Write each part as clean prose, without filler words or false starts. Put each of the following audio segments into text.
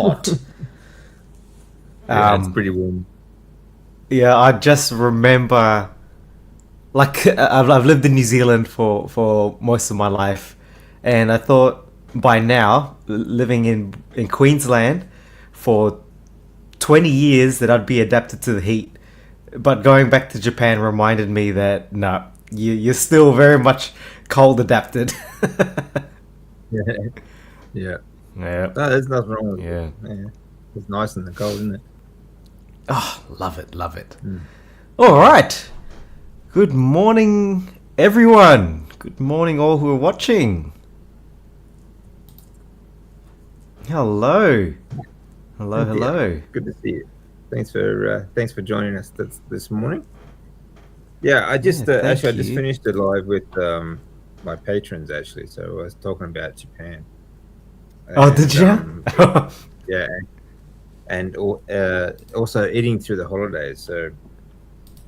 hot. Yeah, it's pretty warm. Yeah, I just remember, like, I've lived in New Zealand for most of my life, and I thought by now, living in Queensland for 20 years, that I'd be adapted to the heat. But going back to Japan reminded me that no, you're still very much cold adapted. Yeah, yeah. Yeah, No, there's nothing wrong with it. yeah. Yeah, it's nice in the cold, isn't it? Oh, love it, love it. Mm. All right. Good morning, everyone. Good morning, all who are watching. Hello. Hello, Yeah, hello. good to see you. Thanks for joining us this morning. Yeah, I just Yeah, thank actually I just you. finished it live with my patrons actually. So I was talking about Japan Oh, did and you? yeah, and also eating through the holidays. So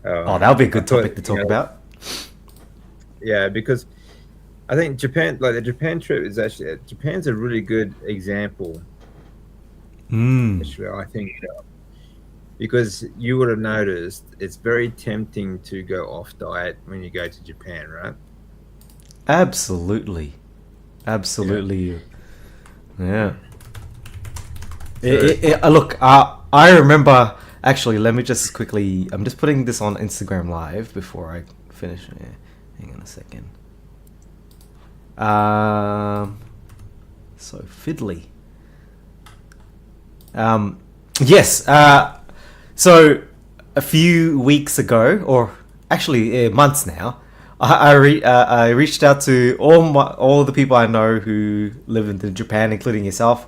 Oh, that'll be a I good thought, topic to talk about. yeah, because I think Japan, like the Japan trip, is actually Japan's a really good example. Mm, Actually, I think because you would have noticed it's very tempting to go off diet when you go to Japan, right? absolutely. Yeah. Absolutely. Yeah. So Look, I remember. Actually, let me just quickly. I'm just putting this on Instagram Live before I finish. Yeah, hang on a second. So fiddly. Yes. So a few weeks ago, or actually months now, I reached out to all the people I know who live in Japan, including yourself.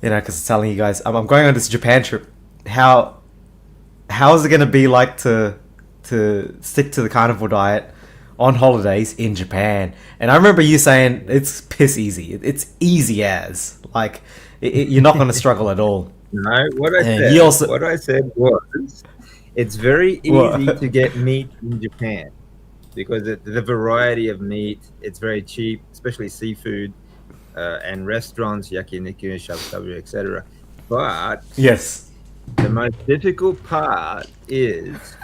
You know, because telling you guys, I'm going on this Japan trip. How is it going to be like to stick to the carnivore diet on holidays in Japan? And I remember you saying it's piss easy. It's easy as like you're not going to struggle at all. no, And he also what I said was, it's very easy to what? get meat in Japan because the variety of meat, it's very cheap, especially seafood and restaurants, yakiniku, shabu shabu, etc. But Yes. the most difficult part is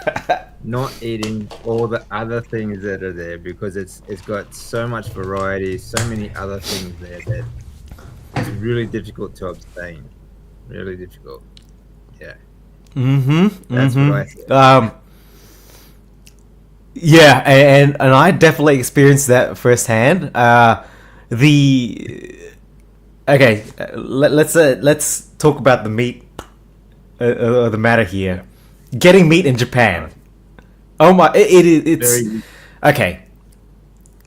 not eating all the other things that are there because it's got so much variety, so many other things there that it's really difficult to abstain. Really difficult. Yeah, Mm-hmm. that's what I said. Mm-hmm. Yeah, and I definitely experienced that firsthand. The Okay, let's talk about the meat, the matter here. Getting meat in Japan. Oh my! It's Very okay.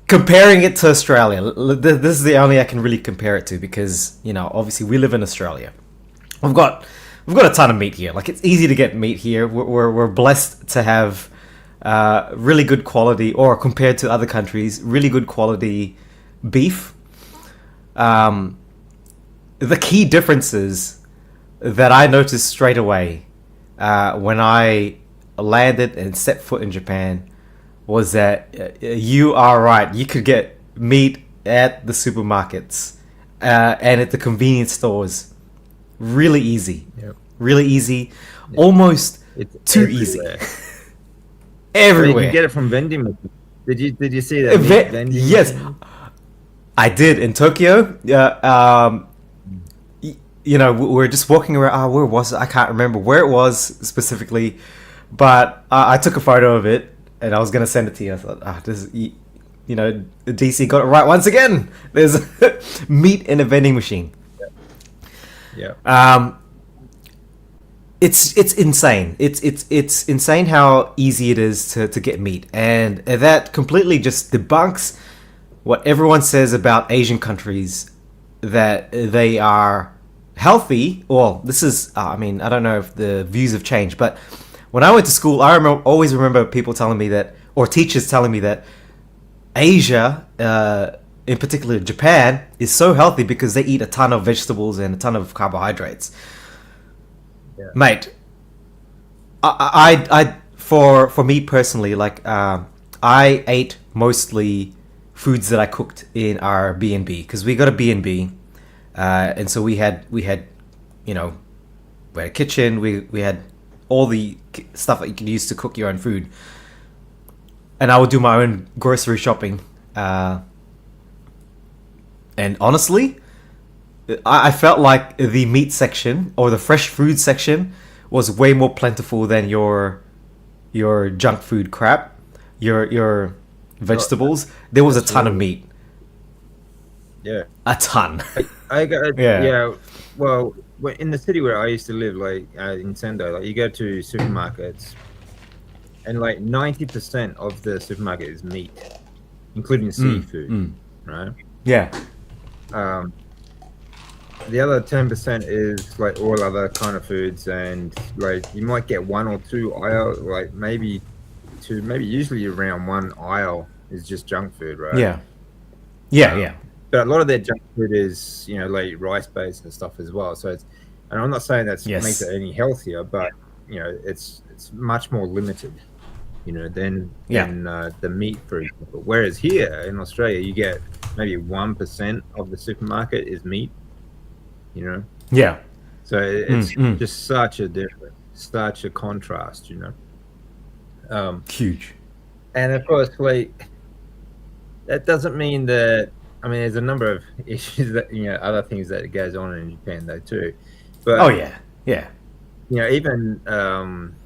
Comparing it to Australia, this is the only I can really compare it to because you know obviously we live in Australia. We've got we've got a ton of meat here. Like it's easy to get meat here. We're blessed to have really good quality, or compared to other countries, really good quality beef. Um, the key differences that I noticed straight away when I landed and set foot in Japan was that you are right. You could get meat at the supermarkets and at the convenience stores really easy. Yep. Really easy. Yeah. Almost It's too easy. everywhere. Well, you Everywhere. can get it from vending machines. Did you see that meat vending Yes, machine? I did in Tokyo. You know, we were just walking around. Where was it? I can't remember where it was specifically, but I took a photo of it and I was gonna send it to you. I thought, this is, you know, the DC got it right once again. There's meat in a vending machine. Yeah. It's insane. It's insane how easy it is to get meat, and that completely just debunks what everyone says about Asian countries that they are healthy. Well, this is I mean I don't know if the views have changed, but when I went to school, always remember people telling me that, or teachers telling me that Asia, in particular Japan, is so healthy because they eat a ton of vegetables and a ton of carbohydrates. Yeah. Mate, for me personally, like I ate mostly foods that I cooked in our B&B because we got a B&B, and so we had you know, we had a kitchen, we had all the stuff that you could use to cook your own food. And I would do my own grocery shopping. And honestly, I felt like the meat section or the fresh food section was way more plentiful than your junk food crap, your vegetables. There was a ton of meat. Yeah, A ton. I got Yeah. yeah. Well, in the city where I used to live, like in Sendo, like you go to supermarkets, and like 90% of the supermarket is meat, including seafood, right? Yeah. The other 10% is like all other kind of foods, and like you might get one or two aisle, like maybe two, maybe usually around one aisle is just junk food, right? Yeah. Yeah. But a lot of their junk food is, you know, like rice based and stuff as well. So it's, and I'm not saying that makes it any healthier, but you know, it's much more limited, you know, than the meat, for example. Whereas here in Australia, you get maybe 1% of the supermarket is meat, you know. Yeah. So it's just such a difference, such a contrast, you know. Huge. And of course, like that doesn't mean that. I mean, there's a number of issues that, you know, other things that goes on in Japan though too. But yeah. You know, even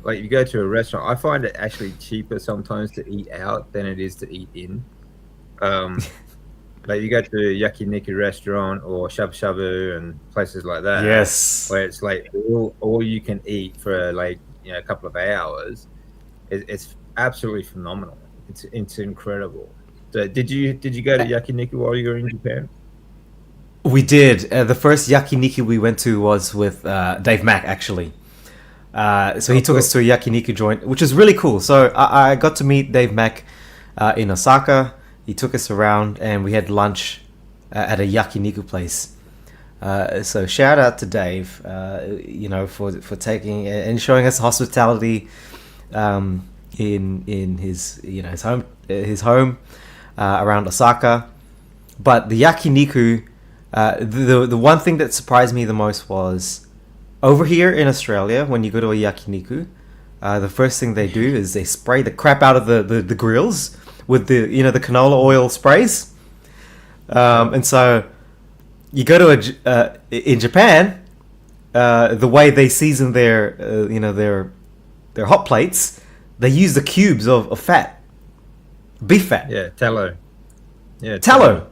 like you go to a restaurant, I find it actually cheaper sometimes to eat out than it is to eat in. Like you go to a yakiniku restaurant or shabu shabu and places like that. Yes. Where it's like all you can eat for like, you know, a couple of hours. It's absolutely phenomenal. It's incredible. So did you go to yakiniku while you were in Japan? We did. The first yakiniku we went to was with Dave Mack, actually. So he took us to a yakiniku joint, which is really cool. So I got to meet Dave Mack in Osaka. He took us around and we had lunch at a yakiniku place. So shout out to Dave, you know, for taking and showing us hospitality in his, you know, his home around Osaka. But the yakiniku, the one thing that surprised me the most was over here in Australia, when you go to a yakiniku, the first thing they do is they spray the crap out of the grills with the, you know, the canola oil sprays. And so you go to in Japan, the way they season their you know, their hot plates, they use the cubes of fat, beef fat. Yeah, tallow. Yeah, tallow.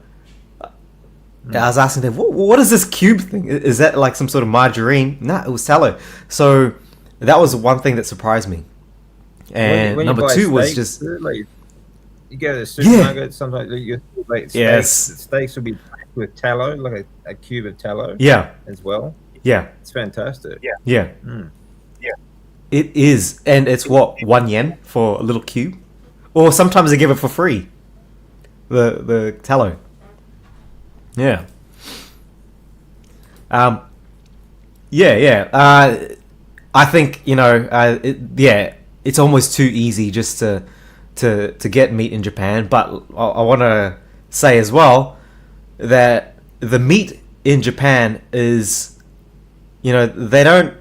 I was asking them, what is this cube thing? Is that like some sort of margarine? Nah, it was tallow. So that was one thing that surprised me. And when number two was just like you go to the supermarket, sometimes you like steaks will be packed with tallow, like a cube of tallow. Yeah. As well. Yeah. It's fantastic. Yeah. Yeah. It is, and it's what, 1 yen for a little cube, or sometimes they give it for free. The tallow. Yeah. I think, you know, it's almost too easy just to get meat in Japan. But I want to say as well that the meat in Japan is, you know, they don't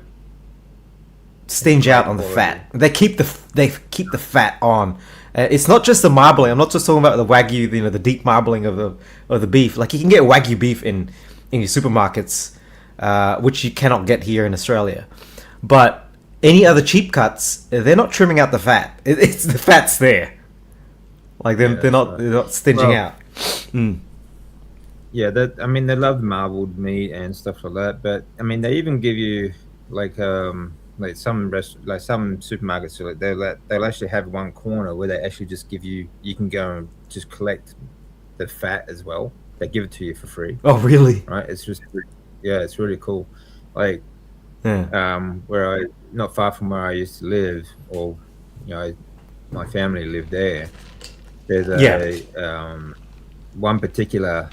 stinge out on the fat. They keep the fat on. It's not just the marbling. I'm not just talking about the wagyu, you know, the deep marbling of the beef. Like you can get wagyu beef in your supermarkets, which you cannot get here in Australia. But any other cheap cuts, they're not trimming out the fat. It's the fat's there. Like they're not stinging out. Yeah, I mean, they love marbled meat and stuff like that. But I mean, they even give you like some supermarkets, so like they'll actually have one corner where they actually just give you can go and just collect the fat as well. They give it to you for free. Oh, really? Right? It's just it's really cool. Like yeah. Not far from where I used to live, or you know, my family lived there. There's one particular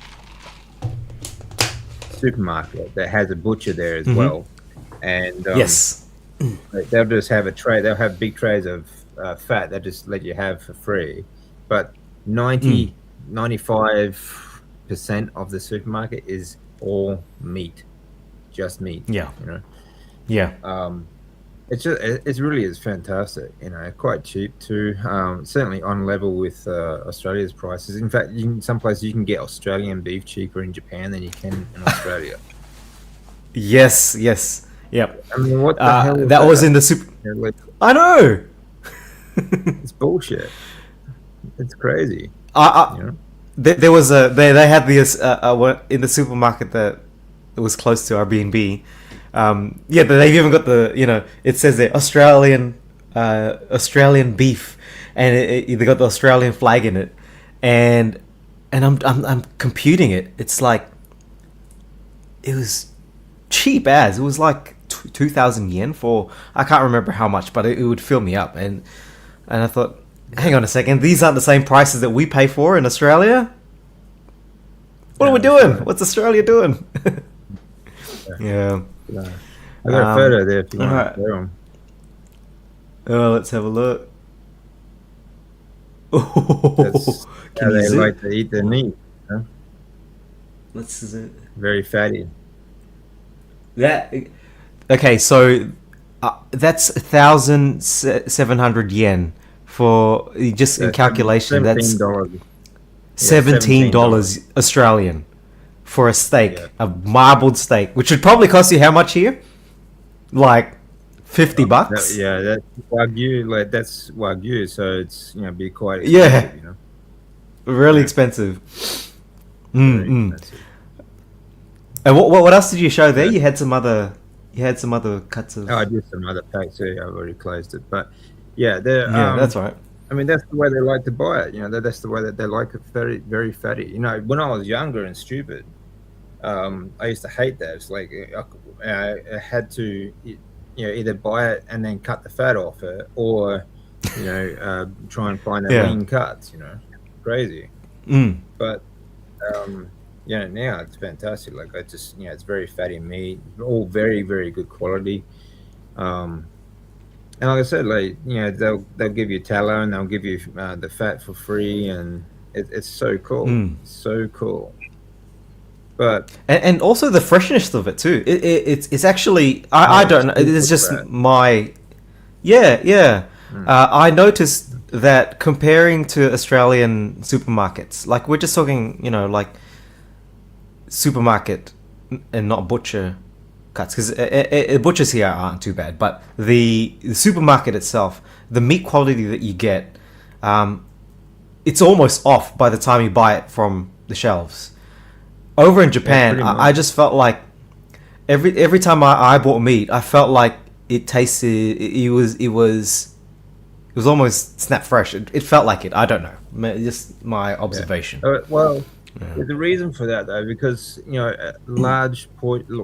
supermarket that has a butcher there as well, and yes. They'll just have a tray. They'll have big trays of fat that just let you have for free. But 95% of the supermarket is all meat, just meat. Yeah. You know. Yeah. It really is fantastic. You know, quite cheap too. Certainly on level with Australia's prices. In fact, some places you can get Australian beef cheaper in Japan than you can in Australia. Yes. Yes. Yep. I mean, what the hell is that was in the super. You know, like, I know. it's bullshit. It's crazy. I You know. there was they had this in the supermarket that was close to our B&B. Yeah, but they've even got the, it says there Australian beef, and they got the Australian flag in it, and I'm computing it. It's like it was cheap as it was like 2,000 yen for, I can't remember how much, but it would fill me up, and I thought, hang on a second, these aren't the same prices that we pay for in Australia. What are we doing? Right. What's Australia doing? Yeah. I got a photo there if you want alright. to show 'em. Oh, let's have a look. That's Can how you they zoom? like to eat their meat. Huh? Let's zoom. Very fatty. That okay, so that's 1,700 yen for just in calculation. That's $17. $17 Australian for a steak, Yeah. a marbled steak, which would probably cost you how much here? Like $50. Yeah, that's wagyu. Like that's wagyu, so it's be quite Yeah. expensive. Really Yeah. expensive. Very Mm-mm. expensive. And what else did you show there? You had some other cuts of. Oh, I did some other packs here. I've already closed it, but yeah, they're Yeah, that's right. I mean, that's the way they like to buy it. That's the way that they like it, very, very fatty. When I was younger and stupid, I used to hate that. It's like I had to, either buy it and then cut the fat off it, or, try and find the Yeah. lean cuts. Crazy. Mm. But now it's fantastic. Like it's very fatty meat, all very, very good quality. And like I said, they'll give you tallow and they'll give you the fat for free, and it's so cool, so cool. But And also the freshness of it too. It's actually I don't know. It's just my yeah. I noticed that comparing to Australian supermarkets, like we're just talking, like supermarket and not butcher cuts, because butchers here aren't too bad, but the supermarket itself, the meat quality that you get, it's almost off by the time you buy it from the shelves. Over in Japan, pretty much. I just felt like every time I bought meat, I felt like it tasted, it was almost snap fresh. It felt like it. I don't know, just my observation. Well, there's a reason for that though, because a large part of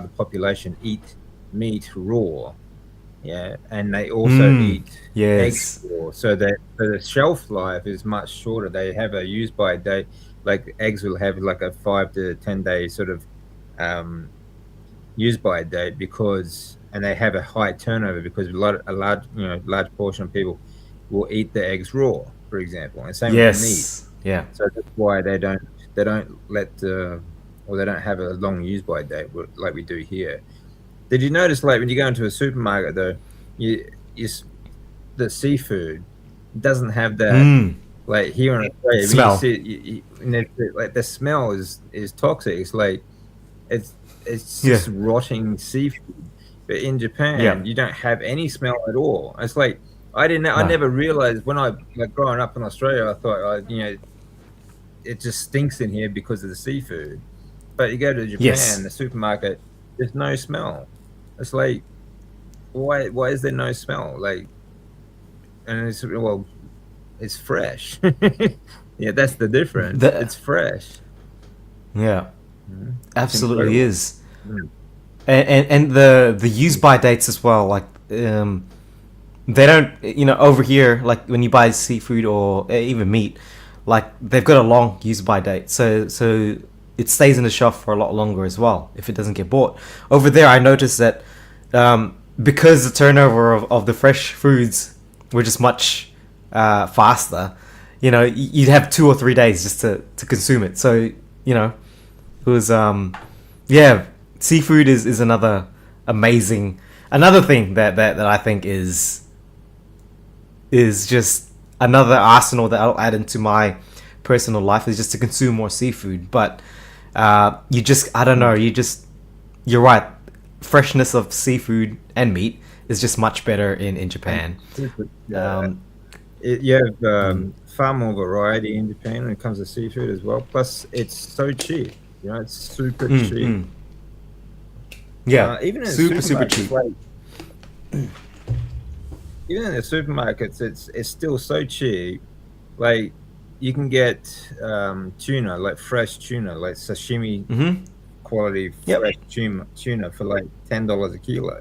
the population eat meat raw, and they also eat Yes. eggs raw, so that the shelf life is much shorter. They have a use by date, like eggs will have like a 5 to 10 day sort of use by date, and they have a high turnover because a large portion of people will eat the eggs raw, for example, and same with the meat. Yeah. So that's why they don't they don't have a long use by date like we do here. Did you notice, like when you go into a supermarket though, the seafood doesn't have that like here in Australia. Smell. Like the smell is toxic. It's like it's just rotting seafood. But in Japan, you don't have any smell at all. It's like I never realized when growing up in Australia, I thought it just stinks in here because of the seafood. But you go to Japan, the supermarket, there's no smell. It's like, why is there no smell? Like, and it's fresh. Yeah, that's the difference. It's fresh. Yeah, absolutely is. Mm. And the use by dates as well. Like, they don't, over here, like when you buy seafood or even meat, like they've got a long use by date, so it stays in the shelf for a lot longer as well if it doesn't get bought. Over there, I noticed that because the turnover of the fresh foods were just much faster, you'd have 2 or 3 days just to consume it. So who's yeah, seafood is another another thing that I think is just another arsenal that I'll add into my personal life, is just to consume more seafood. But you just, I don't know, you're right. Freshness of seafood and meat is just much better in Japan. You have far more variety in Japan when it comes to seafood as well. Plus, it's so cheap. You know, it's super cheap. Yeah, even in super cheap. like, even in the supermarkets, it's still so cheap. Like, you can get tuna, like fresh tuna, like sashimi quality fresh tuna for like $10 a kilo.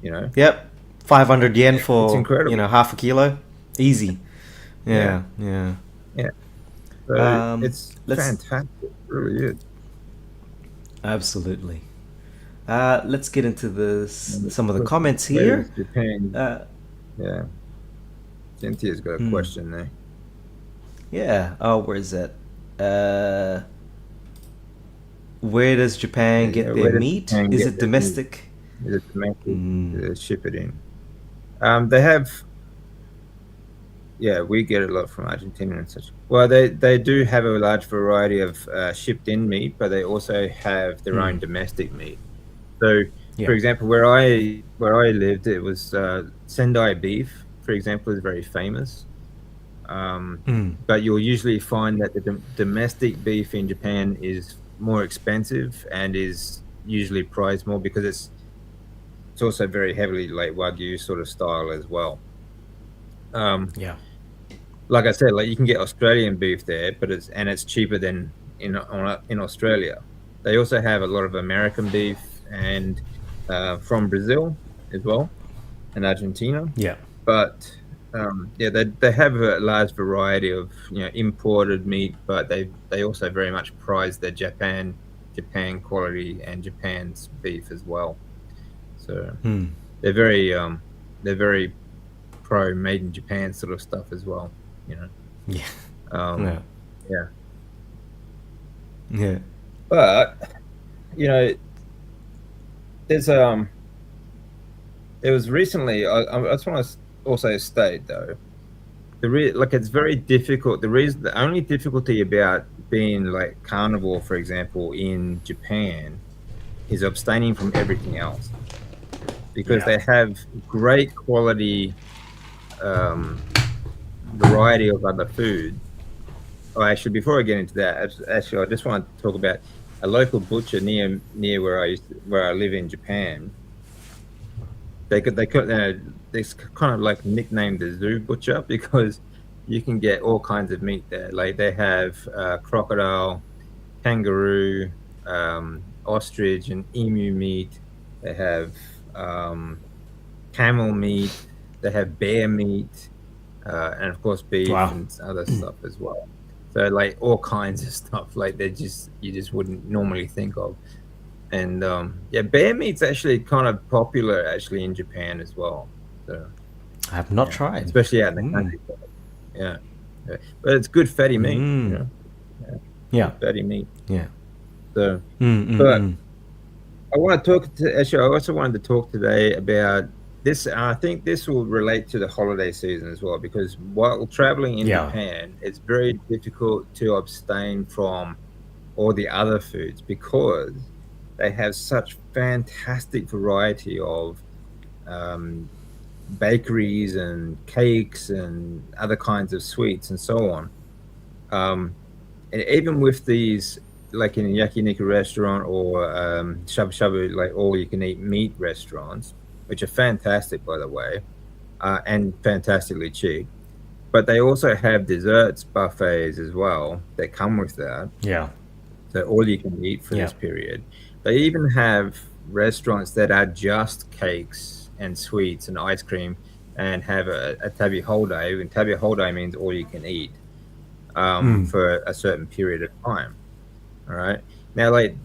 You know. Yep, 500 yen for, it's incredible. you know, half a kilo, easy. Yeah. So it's fantastic, it really is. Absolutely. Let's get into some of the comments here. Japan. Yeah. Cynthia's got a question there. Yeah. Oh, where is that? Where does Japan get their meat? Is it domestic? Is it domestic? They ship it in. They have. Yeah, we get a lot from Argentina and such. Well, they do have a large variety of shipped-in meat, but they also have their own domestic meat. So, for example, where I lived, it was Sendai beef, for example, is very famous. But you'll usually find that the domestic beef in Japan is more expensive and is usually prized more because it's also very heavily like Wagyu sort of style as well. Like I said, like you can get Australian beef there, but it's cheaper than in Australia. They also have a lot of American beef and from Brazil as well, and Argentina. But they have a large variety of imported meat, but they also very much prize their Japan quality and Japan's beef as well. So they're very pro made in Japan sort of stuff as well, you know. But there was recently. I just want to also state though, it's very difficult. The only difficulty about being like carnivore, for example, in Japan, is abstaining from everything else, because they have great quality variety of other food. Oh, actually, before I get into that, I just want to talk about a local butcher near where I live in Japan. They kind of like nicknamed the zoo butcher because you can get all kinds of meat there. Like they have crocodile, kangaroo, ostrich, and emu meat. They have camel meat. They have bear meat, and of course beef and other stuff as well. So like all kinds of stuff like you just wouldn't normally think of. And bear meat's actually kind of popular actually in Japan as well. So I have not tried, especially out in the country. Yeah, but it's good fatty meat. Fatty meat. So, but I want to I also wanted to talk today about this. I think this will relate to the holiday season as well, because while traveling in Japan, it's very difficult to abstain from all the other foods because they have such fantastic variety of bakeries and cakes and other kinds of sweets and so on. And even with these, like in a yakiniku restaurant or shabu shabu, like all you can eat meat restaurants, which are fantastic, by the way, and fantastically cheap. But they also have desserts buffets as well that come with that. So all you can eat for this period. They even have restaurants that are just cakes and sweets and ice cream and have a tabi holiday. And tabi holiday means all you can eat for a certain period of time. All right. Now, like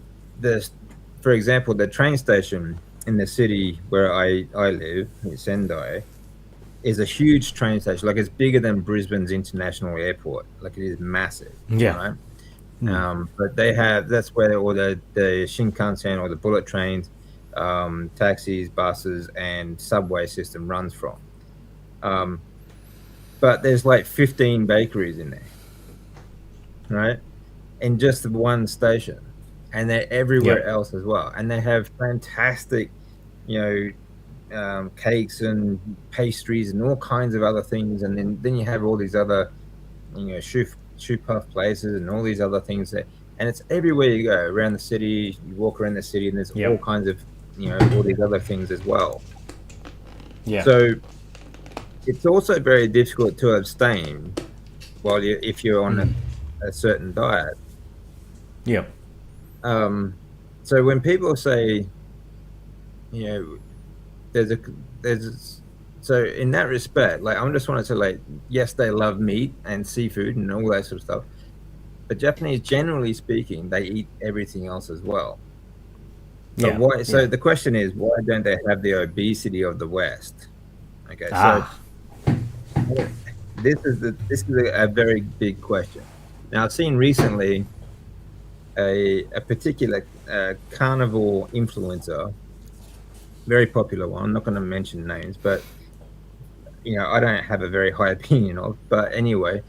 for example, the train station in the city where I live, in Sendai, is a huge train station. Like it's bigger than Brisbane's international airport. Like it is massive. Right? But that's where all the Shinkansen or the bullet trains, taxis, buses, and subway system runs from. But there's like 15 bakeries in there, right? In just the one station, and they're everywhere else as well. And they have fantastic, cakes and pastries and all kinds of other things. And then you have all these other, shoe puff places and all these other things that, and it's everywhere you go around the city. You walk around the city, and there's all kinds of, all these other things as well. Yeah. So it's also very difficult to abstain if you're on a certain diet. Yeah. So when people say, so in that respect, like, I just wanted to, like, yes, they love meat and seafood and all that sort of stuff, but Japanese, generally speaking, they eat everything else as well. But why? So the question is, why don't they have the obesity of the West? Okay, so this is a very big question. Now, I've seen recently a particular carnivore influencer, very popular one. I'm not going to mention names, but I don't have a very high opinion of. But anyway,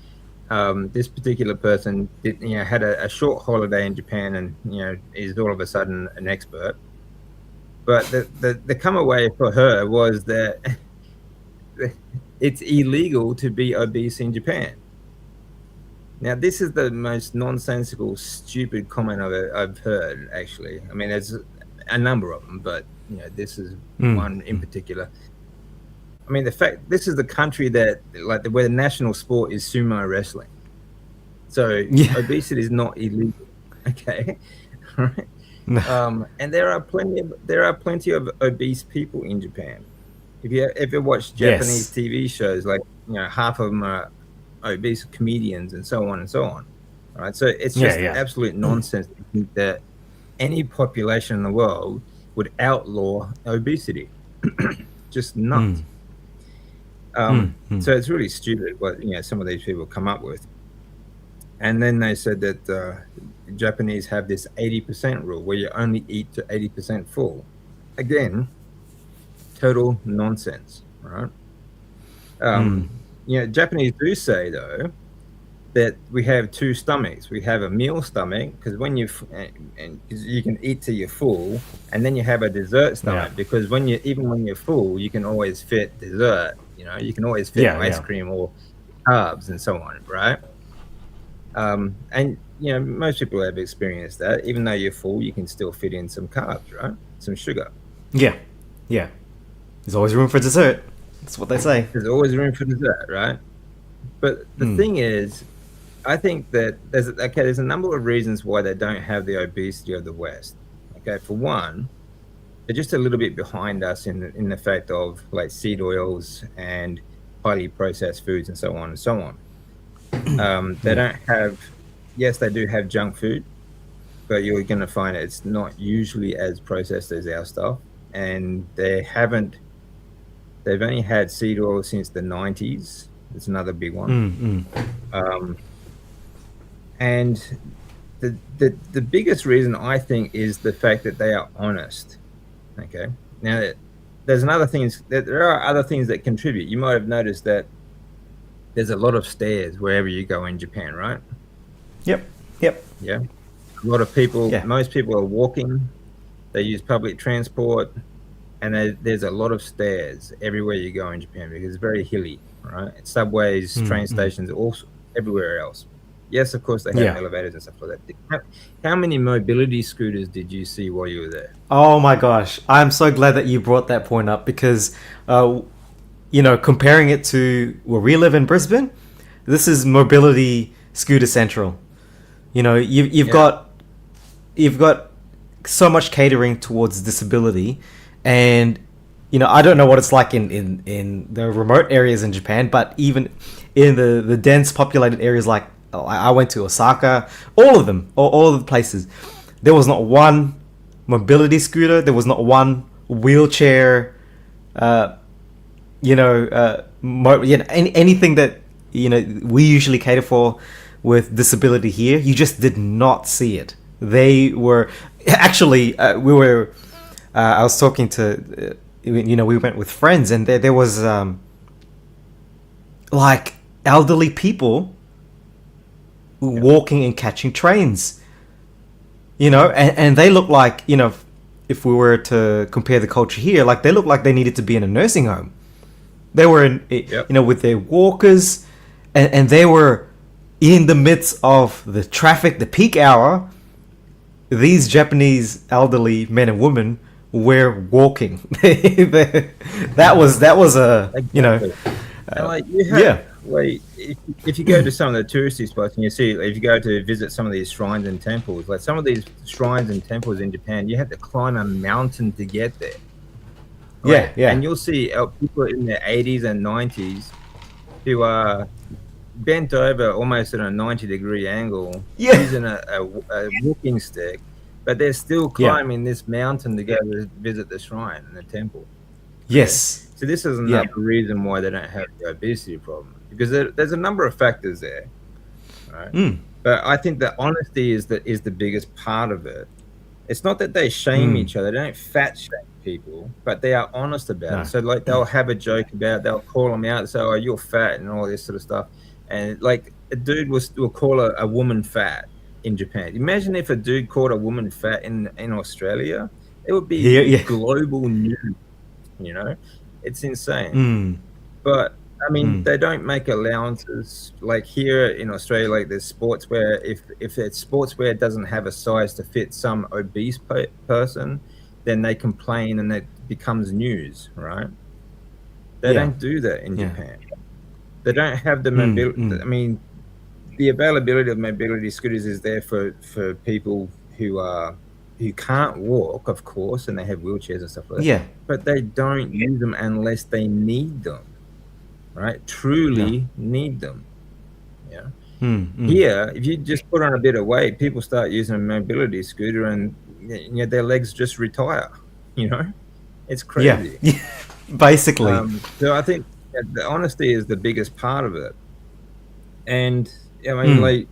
this particular person had a short holiday in Japan, and is all of a sudden an expert. But the come away for her was that it's illegal to be obese in Japan. Now, this is the most nonsensical, stupid comment I've heard, actually. I mean, there's a number of them, but this is one in particular. I mean, this is the country that, like, where the national sport is sumo wrestling. So obesity is not illegal, okay? Right? And there are plenty of obese people in Japan. If you ever watch Japanese TV shows, like, half of them are obese comedians and so on and so on. All right, so it's just absolute nonsense to think that any population in the world would outlaw obesity. Just not. So it's really stupid what some of these people come up with. And then they said that Japanese have this 80% rule where you only eat to 80% full. Again, total nonsense, right? Japanese do say, though, that we have two stomachs. We have a meal stomach, because when you can eat till you're full, and then you have a dessert stomach, because even when you're full, you can always fit dessert. You can always fit ice cream or carbs and so on, right? And most people have experienced that. Even though you're full, you can still fit in some carbs, right? Some sugar. Yeah. There's always room for dessert. That's what they say. There's always room for dessert, right? But the thing is, I think that there's a number of reasons why they don't have the obesity of the West. Okay, for one, they're just a little bit behind us in the fact of, like, seed oils and highly processed foods and so on and so on. They don't have. Yes, they do have junk food, but you're going to find it's not usually as processed as our stuff, and they've only had seed oil since the 90s. It's another big one. And the biggest reason, I think, is the fact that they are honest. Okay. Now, there are other things that contribute. You might have noticed that there's a lot of stairs wherever you go in Japan, right? Yep. Yeah. A lot of people, most people are walking. They use public transport. And there's a lot of stairs everywhere you go in Japan, because it's very hilly, right? Subways, train stations, also everywhere else. Yes, of course, they have elevators and stuff like that. How many mobility scooters did you see while you were there? Oh my gosh. I'm so glad that you brought that point up, because, comparing it to where we live in Brisbane, this is mobility scooter central. You've got so much catering towards disability. And I don't know what it's like in the remote areas in Japan, but even in the dense populated areas, like I went to Osaka, all of them, all of the places, there was not one mobility scooter, there was not one wheelchair, anything that we usually cater for with disability here, you just did not see it. They were actually we were. I was talking to, we went with friends, and there was like elderly people walking and catching trains. And they look like, if we were to compare the culture here, like they look like they needed to be in a nursing home. They were with their walkers, and they were in the midst of the traffic, the peak hour. These Japanese elderly men and women were walking. that was a, and like you have, like if you go to some of the touristy spots and you see, if you go to visit some of these shrines and temples, like some of these shrines and temples in Japan, you have to climb a mountain to get there. Right? Yeah. And you'll see people in their 80s and 90s who are bent over almost at a 90-degree angle, using a walking stick, but they're still climbing this mountain to go to visit the shrine and the temple. Yes. So this is another reason why they don't have the obesity problem, because there's a number of factors there, right? But I think that honesty is the biggest part of it. It's not that they shame each other; they don't fat shame people, but they are honest about it. So like they'll have a joke about it, they'll call them out and say, "Oh, you're fat," and all this sort of stuff. And like a dude will call a woman fat in Japan. Imagine if a dude called a woman fat in Australia, it would be global news. It's insane. But I mean, they don't make allowances like here in Australia. Like there's sportswear. If it's sportswear doesn't have a size to fit some obese person, then they complain and that becomes news, right? They don't do that in Japan. They don't have the mobility. I mean, the availability of mobility scooters is there for people who can't walk, of course, and they have wheelchairs and stuff like that. Yeah. But they don't use them unless they need them, right? Truly need them. Yeah. Here, if you just put on a bit of weight, people start using a mobility scooter, and their legs just retire. It's crazy. Yeah. Basically. So I think the honesty is the biggest part of it, and I mean, like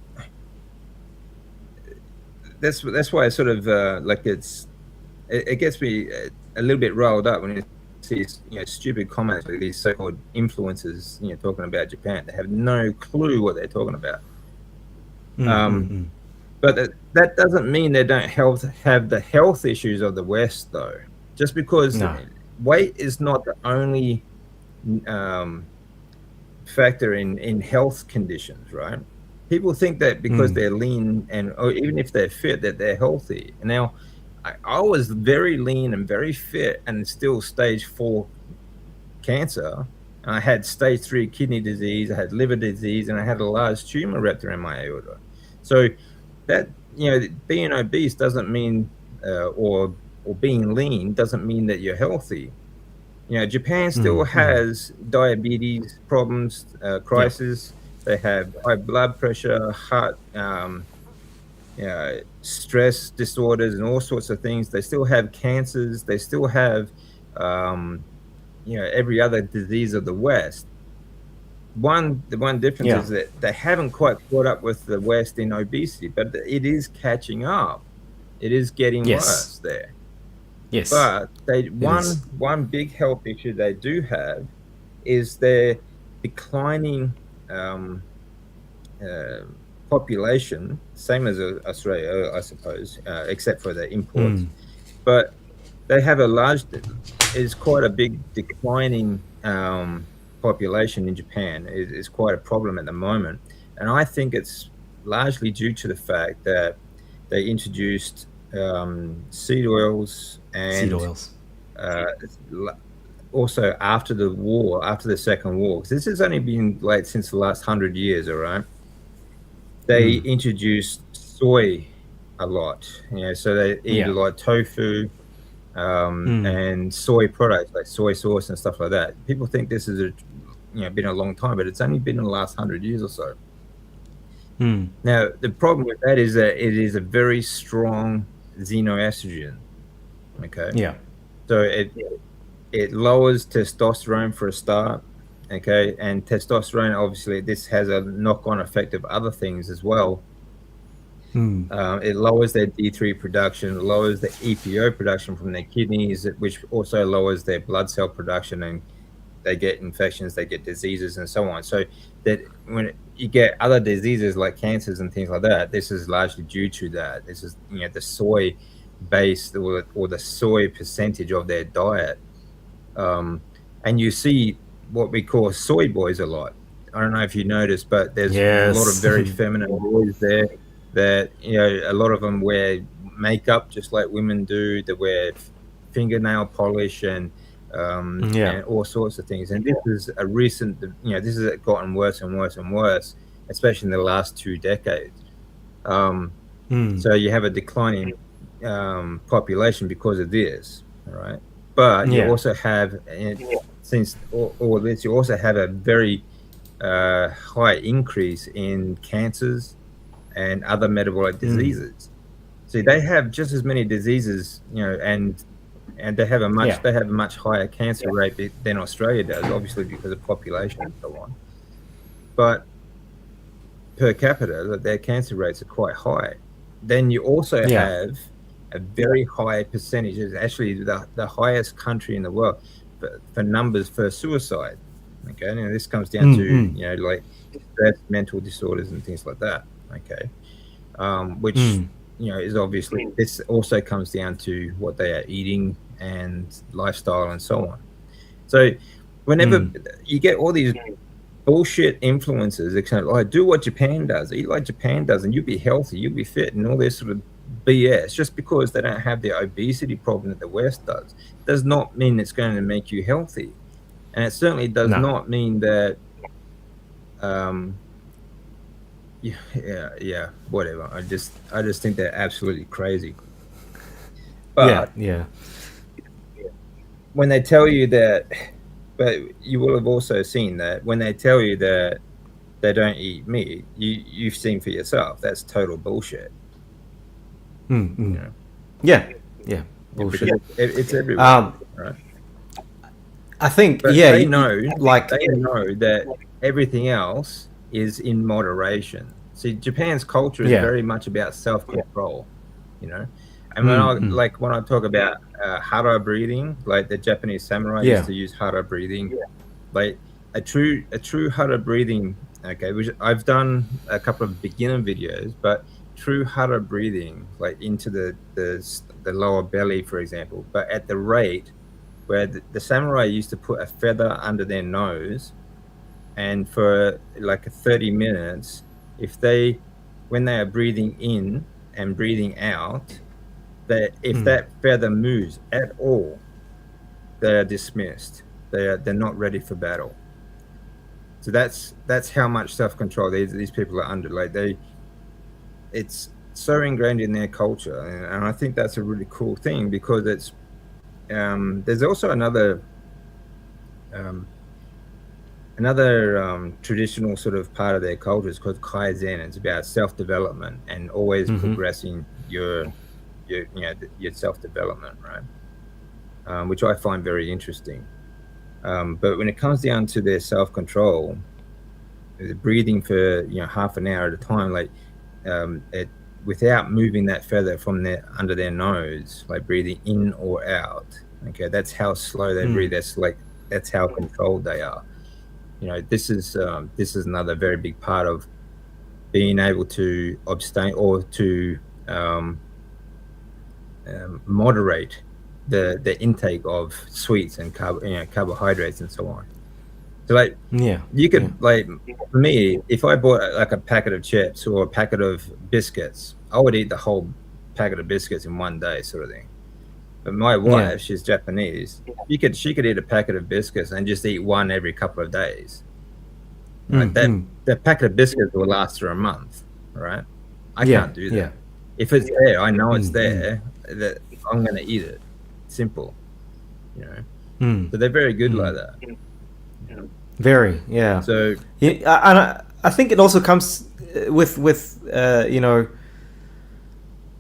that's why I sort of like it gets me a little bit riled up when you see stupid comments like these so-called influencers talking about Japan. They have no clue what they're talking about. But that doesn't mean they don't have the health issues of the West, though. Just because weight is not the only factor in health conditions, right? People think that because they're lean or even if they're fit that they're healthy. Now, I was very lean and very fit and still stage 4 cancer. I had stage 3 kidney disease, I had liver disease, and I had a large tumor wrapped around my aorta. So that, being obese doesn't mean or being lean doesn't mean that you're healthy. Japan still has diabetes problems, crisis. They have high blood pressure, heart, stress disorders, and all sorts of things. They still have cancers. They still have, every other disease of the West. The one difference is that they haven't quite caught up with the West in obesity, but it is catching up. It is getting worse there. Yes. But one big health issue they do have is their declining population, same as Australia, I suppose, except for the imports. But they have it's quite a big declining population in Japan. It's quite a problem at the moment. And I think it's largely due to the fact that they introduced seed oils and also after the Second War, because this has only been like since the last 100 years, all right? They introduced soy a lot, so they eat a lot of tofu and soy products like soy sauce and stuff like that. People think this is been a long time, but it's only been in the last 100 years or so. Now, the problem with that is that it is a very strong xenoestrogen. Okay. Yeah. So it lowers testosterone for a start. Okay, and testosterone, obviously, this has a knock-on effect of other things as well. It lowers their D3 production, lowers the EPO production from their kidneys, which also lowers their blood cell production, and they get infections, they get diseases, and so on. So that when you get other diseases like cancers and things like that, this is largely due to that. This is, you know, the soy base or the soy percentage of their diet. And you see what we call soy boys a lot. I don't know if you noticed, but there's a lot of Yes. very feminine boys there that, you know, a lot of them wear makeup just like women do. They wear fingernail polish and all sorts of things. And this is a recent, you know, this has gotten worse and worse and worse, especially in the last 2 decades. So you have a declining population because of this, all right? But you also have, since all this, you also have a very high increase in cancers and other metabolic diseases. See, they have just as many diseases, you know, and they have a much higher cancer rate than Australia does, obviously because of population and so on. But per capita, their cancer rates are quite high. Then you also have a very high percentage. It's actually the highest country in the world for numbers for suicide. Okay, now this comes down to, you know, like stress, mental disorders, and things like that. Okay, which you know is obviously, this also comes down to what they are eating and lifestyle and so on. So whenever you get all these bullshit influences, except like, do what Japan does, eat like Japan does, and you'll be healthy, you'll be fit, and all this sort of BS, just because they don't have the obesity problem that the West does not mean it's going to make you healthy. And it certainly does not mean that whatever. I just think they're absolutely crazy. But when they tell you that, but you will have also seen that when they tell you that they don't eat meat, you've seen for yourself that's total bullshit. You know? Bullshit. It's everywhere, right? I think, but they know that everything else is in moderation. See, Japan's culture is very much about self-control, you know. And when I talk about hara breathing, like the Japanese samurai used to use hara breathing, like a true hara breathing. Okay, which I've done a couple of beginner videos, but true hara breathing, like into the lower belly, for example, but at the rate where the samurai used to put a feather under their nose, and for like 30 minutes, when they are breathing in and breathing out, that if that feather moves at all, they are dismissed. They're not ready for battle. So that's how much self-control these people are under. Like it's so ingrained in their culture, and I think that's a really cool thing, because it's there's also another traditional sort of part of their culture is called kaizen. It's about self-development and always progressing your self-development, right? Which I find very interesting. But when it comes down to their self-control, breathing for half an hour at a time, like without moving that feather from under their nose, like breathing in or out. Okay, that's how slow they breathe. That's how controlled they are. This is another very big part of being able to abstain or to moderate the intake of sweets and carbohydrates and so on. So you could for me, if I bought like a packet of chips or a packet of biscuits, I would eat the whole packet of biscuits in one day, sort of thing. But my wife, she's Japanese. She could eat a packet of biscuits and just eat one every couple of days. Like that packet of biscuits will last her a month, right? I can't do that. If it's there, I know it's there. That I'm going to eat it. Simple, So they're very good like that. Very, So I think it also comes with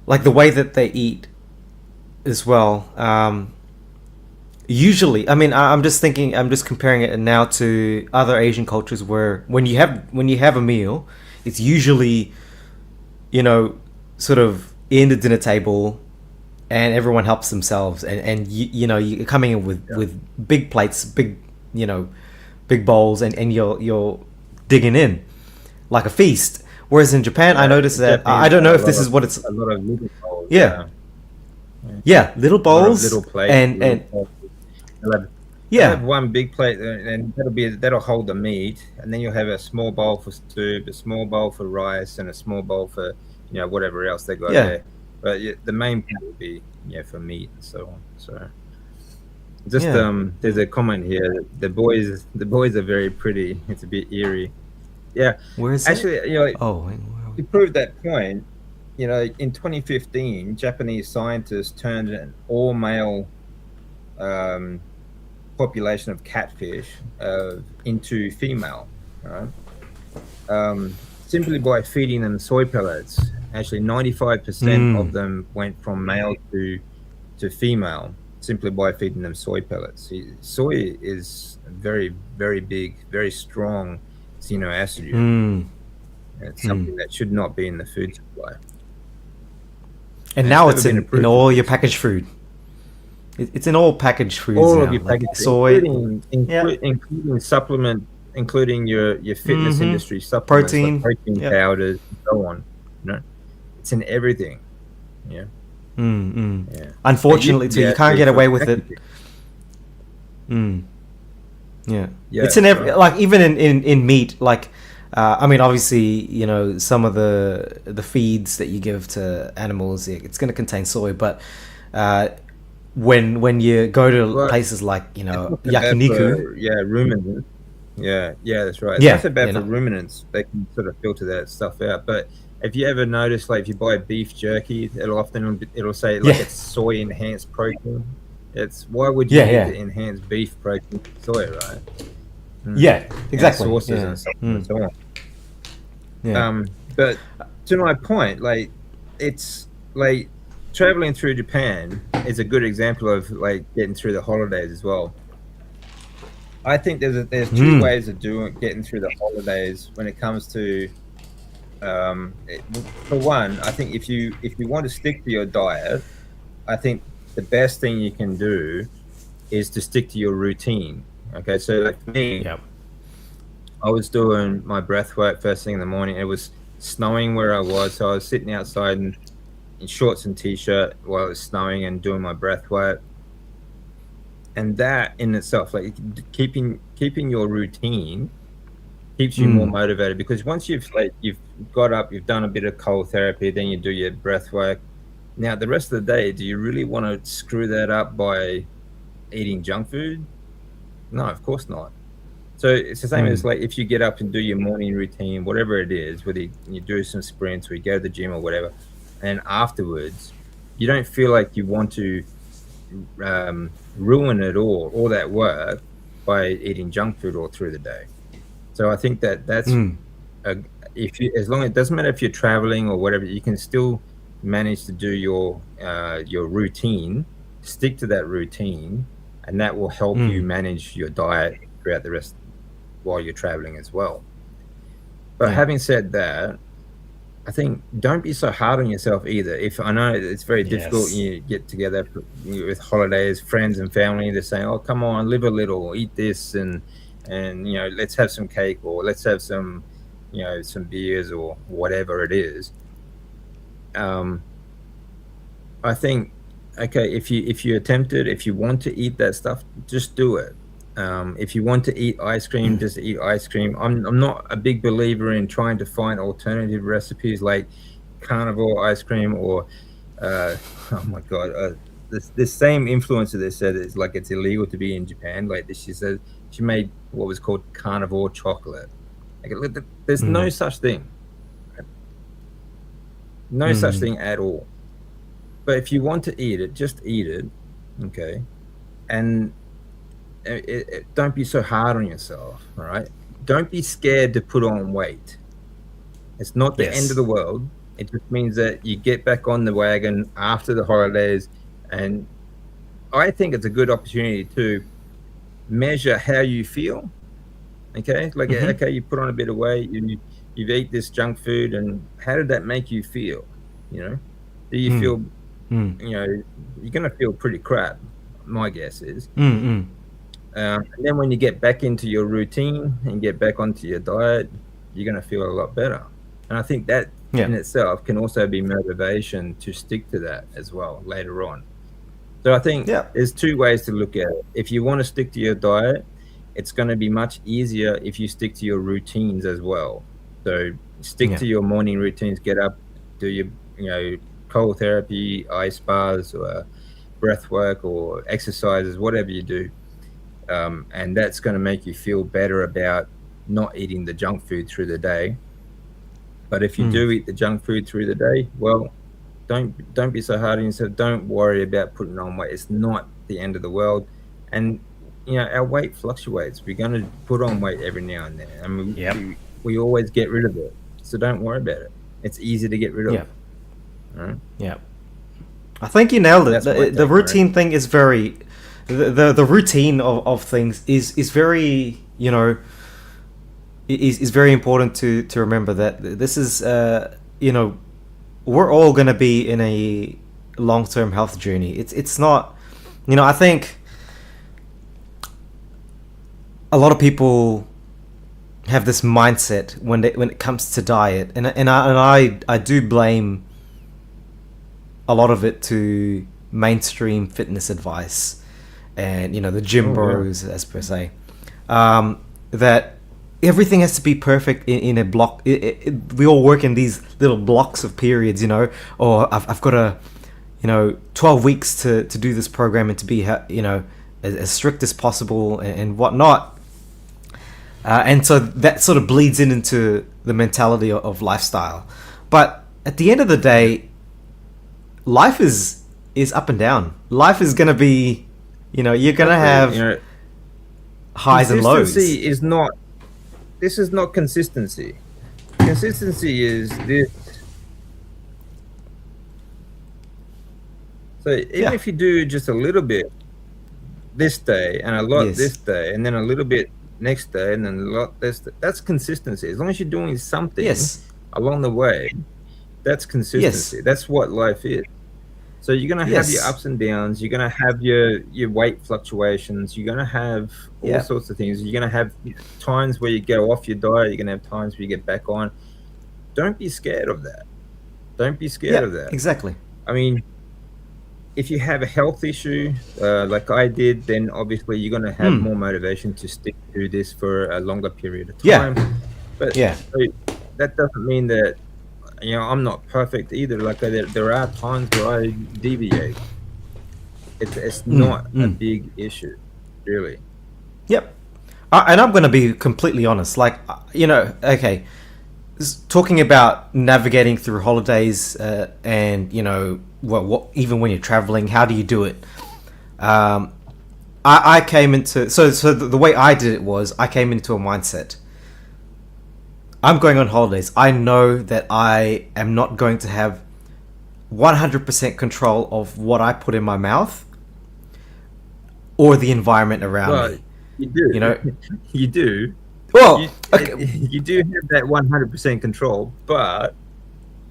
like the way that they eat as well. usually, I mean, I'm just thinking, I'm just comparing it now to other Asian cultures where when you have a meal, it's usually, you know, sort of in the dinner table, and everyone helps themselves, and you know, you're coming in with big plates, big, you know, big bowls, and you're digging in like a feast. Whereas in Japan, I noticed that Japanese I don't know got if this is what it's. a lot of little bowls. Yeah, Yeah. yeah, little A lot of bowls little plates. and They'll have yeah, one big plate, and that'll hold the meat, and then you'll have a small bowl for soup, a small bowl for rice, and a small bowl for whatever else they got yeah. there. But the main part will be for meat and so on. So just Yeah. there's a comment here. The boys are very pretty. It's a bit eerie. Yeah, Where is it? actually, Oh, wait, where are we? to prove that point, in 2015, Japanese scientists turned an all-male um, population of catfish into female, right? Simply by feeding them soy pellets. Actually, 95% of them went from male to female simply by feeding them soy pellets. Soy is a very, very big, very strong xenoestrogen. It's something that should not be in the food supply. And it's now never it's been in approved all for your this. packaged food. It's in all packaged foods All now, of your like packaging, soy, including supplement, including your fitness industry supplements, protein, like protein powders and so on. It's in everything. Yeah. Yeah. Unfortunately, too, you can't get away with it. Yeah, it's in every, like even in meat. Like, I mean, obviously, you know, some of the feeds that you give to animals, it's going to contain soy, but when you go to places like, you know, yakiniku, ruminants. Yeah, that's right. It's yeah, not so bad you for know, ruminants. They can sort of filter that stuff out. But if you ever notice, like if you buy beef jerky, it'll say like it's soy enhanced protein. It's why would you need to enhance beef protein with soy, right? Yeah, exactly. And sauces and stuff and so on. Yeah. But to my point, like it's like traveling through Japan is a good example of like getting through the holidays as well. I think there's two ways of getting through the holidays when it comes to for one, I think if you want to stick to your diet, I think the best thing you can do is to stick to your routine. Okay, so like for me, I was doing my breath work first thing in the morning. It was snowing where I was, so I was sitting outside in shorts and t-shirt while it was snowing and doing my breath work. And that in itself, like keeping your routine, keeps you more motivated, because once you've got up, you've done a bit of cold therapy, then you do your breath work. Now the rest of the day, do you really want to screw that up by eating junk food? No, of course not. So it's the same as like if you get up and do your morning routine, whatever it is, whether you do some sprints or you go to the gym or whatever, and afterwards you don't feel like you want to ruin it all that work by eating junk food all through the day. So I think that's as long as it doesn't matter if you're traveling or whatever, you can still manage to do your routine, stick to that routine, and that will help you manage your diet throughout the rest while you're traveling as well. But having said that, I think don't be so hard on yourself either. If I know it's very difficult, you get together with holidays, friends and family, they're saying, "Oh, come on, live a little, eat this, and let's have some cake, or let's have some, some beers, or whatever it is." I think, okay, if you attempt it, if you want to eat that stuff, just do it. If you want to eat ice cream, just eat ice cream. I'm not a big believer in trying to find alternative recipes like carnivore ice cream or oh my god, this same influencer that said it's like it's illegal to be in Japan. Like this, she said she made what was called carnivore chocolate. Like, there's no such thing. No such thing at all. But if you want to eat it, just eat it, okay? And don't be so hard on yourself, all right? Don't be scared to put on weight. It's not the end of the world. It just means that you get back on the wagon after the holidays and I think it's a good opportunity to measure how you feel. Okay, like Mm-hmm. okay, you put on a bit of weight, you've eat this junk food, and how did that make you feel? You know, do you Mm. feel, Mm. you're gonna feel pretty crap. My guess is. Mm. Mm. And then when you get back into your routine and get back onto your diet, you're going to feel a lot better. And I think that Yeah. in itself can also be motivation to stick to that as well later on. So I think Yeah. there's two ways to look at it. If you want to stick to your diet, it's going to be much easier if you stick to your routines as well. So stick Yeah. to your morning routines, get up, do your, cold therapy, ice baths, or breath work, or exercises, whatever you do. And that's going to make you feel better about not eating the junk food through the day. But if you Mm. do eat the junk food through the day, well, don't be so hard on yourself. Don't worry about putting on weight. It's not the end of the world. And our weight fluctuates. We're going to put on weight every now and then, and Yep. we always get rid of it. So don't worry about it. It's easy to get rid of. Yeah. Right? Yeah. I think you nailed it. That's my The take on it. routine thing is very, the routine of things is very, is very important to remember that this is, we're all going to be in a long-term health journey. It's not, I think a lot of people have this mindset when it comes to diet, and I do blame a lot of it to mainstream fitness advice and the gym bros, as per se, that everything has to be perfect in a block. We all work in these little blocks of periods, or I've got 12 weeks to do this program and to be as strict as possible and whatnot. And so that sort of bleeds into the mentality of lifestyle. But at the end of the day, life is up and down. Life is going to be, you're going to have highs and lows. Consistency is not. This is not consistency. Consistency is this. So even if you do just a little bit this day and a lot this day, and then a little bit next day and then a lot this day, that's consistency. As long as you're doing something along the way, that's consistency. That's what life is. So you're going to have your ups and downs. You're going to have your weight fluctuations. You're going to have all sorts of things. You're going to have times where you go off your diet. You're going to have times where you get back on. Don't be scared of that. Don't be scared of that. Exactly. I mean, if you have a health issue like I did, then obviously you're going to have more motivation to stick to this for a longer period of time. But that doesn't mean that I'm not perfect either. Like there are times where I deviate. It's not a big issue, really. Yep. And I'm going to be completely honest. Like, okay, talking about navigating through holidays and, what even when you're traveling, how do you do it? I came into... So the way I did it was I came into a mindset. I'm going on holidays. I know that I am not going to have 100% control of what I put in my mouth or the environment around me. You do. You do. Well, you do have that 100% control, but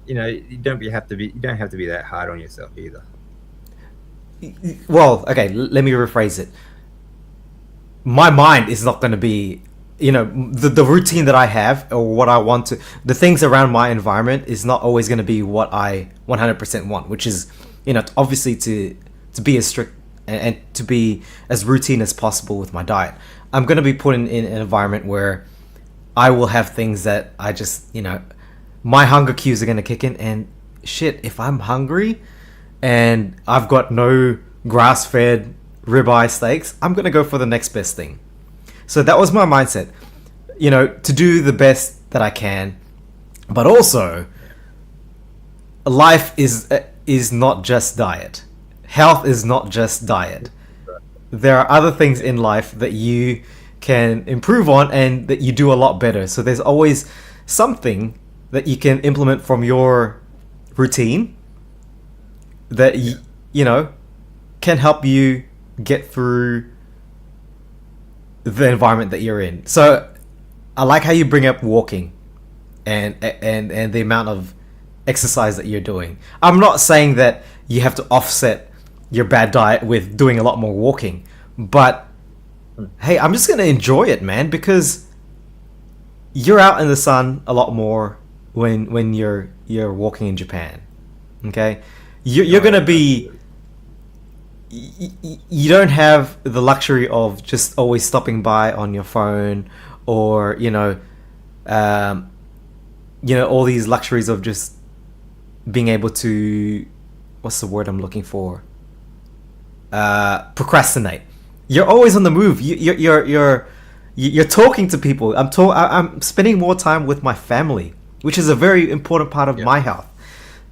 you don't have to be that hard on yourself either. Well, okay, let me rephrase it. My mind is not going to be, the routine that I have or what I want to, the things around my environment is not always going to be what I 100% want, which is, obviously to be as strict and to be as routine as possible with my diet. I'm going to be put in an environment where I will have things that I just, my hunger cues are going to kick in, and shit, if I'm hungry and I've got no grass-fed ribeye steaks, I'm going to go for the next best thing. So that was my mindset, to do the best that I can. But also, life is not just diet. Health is not just diet. There are other things in life that you can improve on and that you do a lot better. So there's always something that you can implement from your routine that can help you get through the environment that you're in. So I like how you bring up walking and the amount of exercise that you're doing. I'm not saying that you have to offset your bad diet with doing a lot more walking, but hey, I'm just gonna enjoy it, man, because you're out in the sun a lot more when you're walking in Japan. Okay, you're gonna be. You don't have the luxury of just always stopping by on your phone, or all these luxuries of just being able to, what's the word I'm looking for? Procrastinate. You're always on the move. You're talking to people. I'm spending more time with my family, which is a very important part of my health.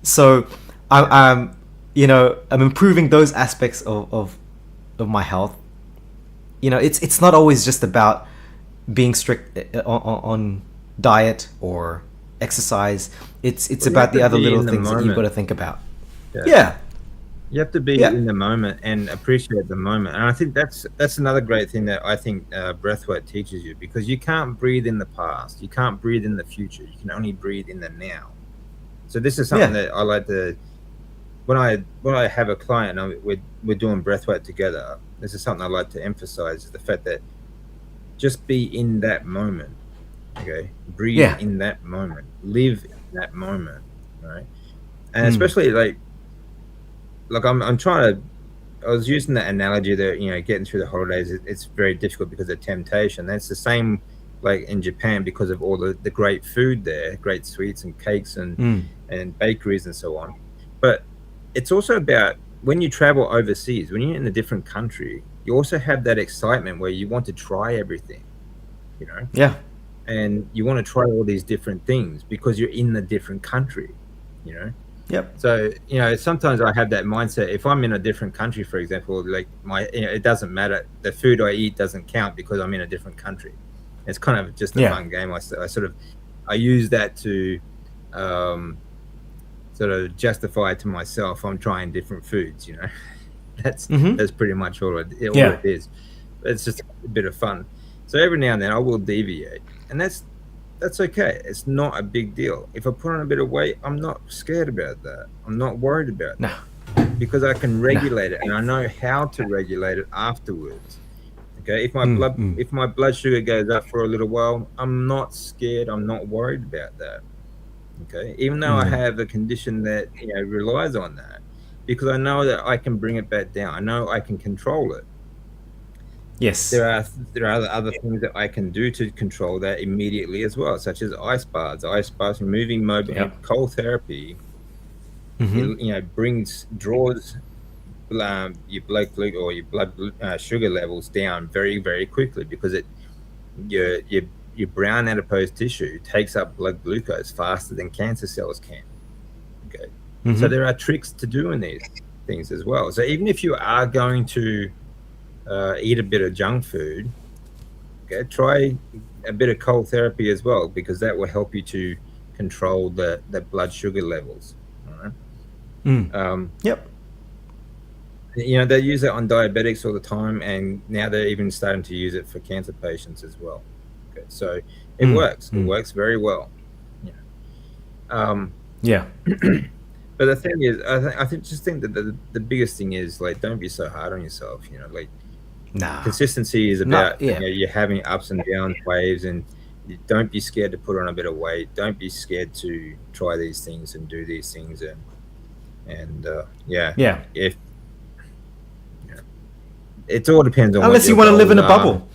So I'm improving those aspects of my health. It's not always just about being strict on diet or exercise. It's about the other little things that you've got to think about. Yeah. You have to be in the moment and appreciate the moment. And I think that's another great thing that I think breathwork teaches you, because you can't breathe in the past. You can't breathe in the future. You can only breathe in the now. So this is something that I like to, when I have a client and we're doing breathwork together, this is something I like to emphasize, is the fact that just be in that moment. Okay, breathe in that moment, live in that moment, right? And especially like I'm trying to. I was using that analogy that getting through the holidays, it's very difficult because of temptation. That's the same like in Japan, because of all the great food there, great sweets and cakes and bakeries and so on. But it's also about when you travel overseas, when you're in a different country, you also have that excitement where you want to try everything, and you want to try all these different things because you're in a different country, Yep. So sometimes I have that mindset. If I'm in a different country, for example, like it doesn't matter. The food I eat doesn't count because I'm in a different country. It's kind of just a fun game. I use that to sort of justify to myself I'm trying different foods. That's pretty much all it is. It's just a bit of fun. So every now and then I will deviate, and that's okay. It's not a big deal. If I put on a bit of weight, I'm not scared about that. I'm not worried about that, because I can regulate it, and I know how to regulate it afterwards. Okay, if my blood sugar goes up for a little while, I'm not scared. I'm not worried about that. Okay, even though I have a condition that relies on that, because I know that I can bring it back down. I know I can control it. Yes. There are other things that I can do to control that immediately as well, such as ice baths, removing cold therapy. Draws your blood glucose or your blood sugar levels down very, very quickly, because your brown adipose tissue takes up blood glucose faster than cancer cells can. Okay, so there are tricks to doing these things as well. So even if you are going to eat a bit of junk food, okay, try a bit of cold therapy as well, because that will help you to control the blood sugar levels. All right. Yep. They use it on diabetics all the time, and now they're even starting to use it for cancer patients as well. Okay, so it works. It works very well. But the thing is, I think that the biggest thing is, like, don't be so hard on yourself. Consistency is about you're having ups and downs, waves, and don't be scared to put on a bit of weight. Don't be scared to try these things and do these things, and if it all depends on unless you want to live in a bubble.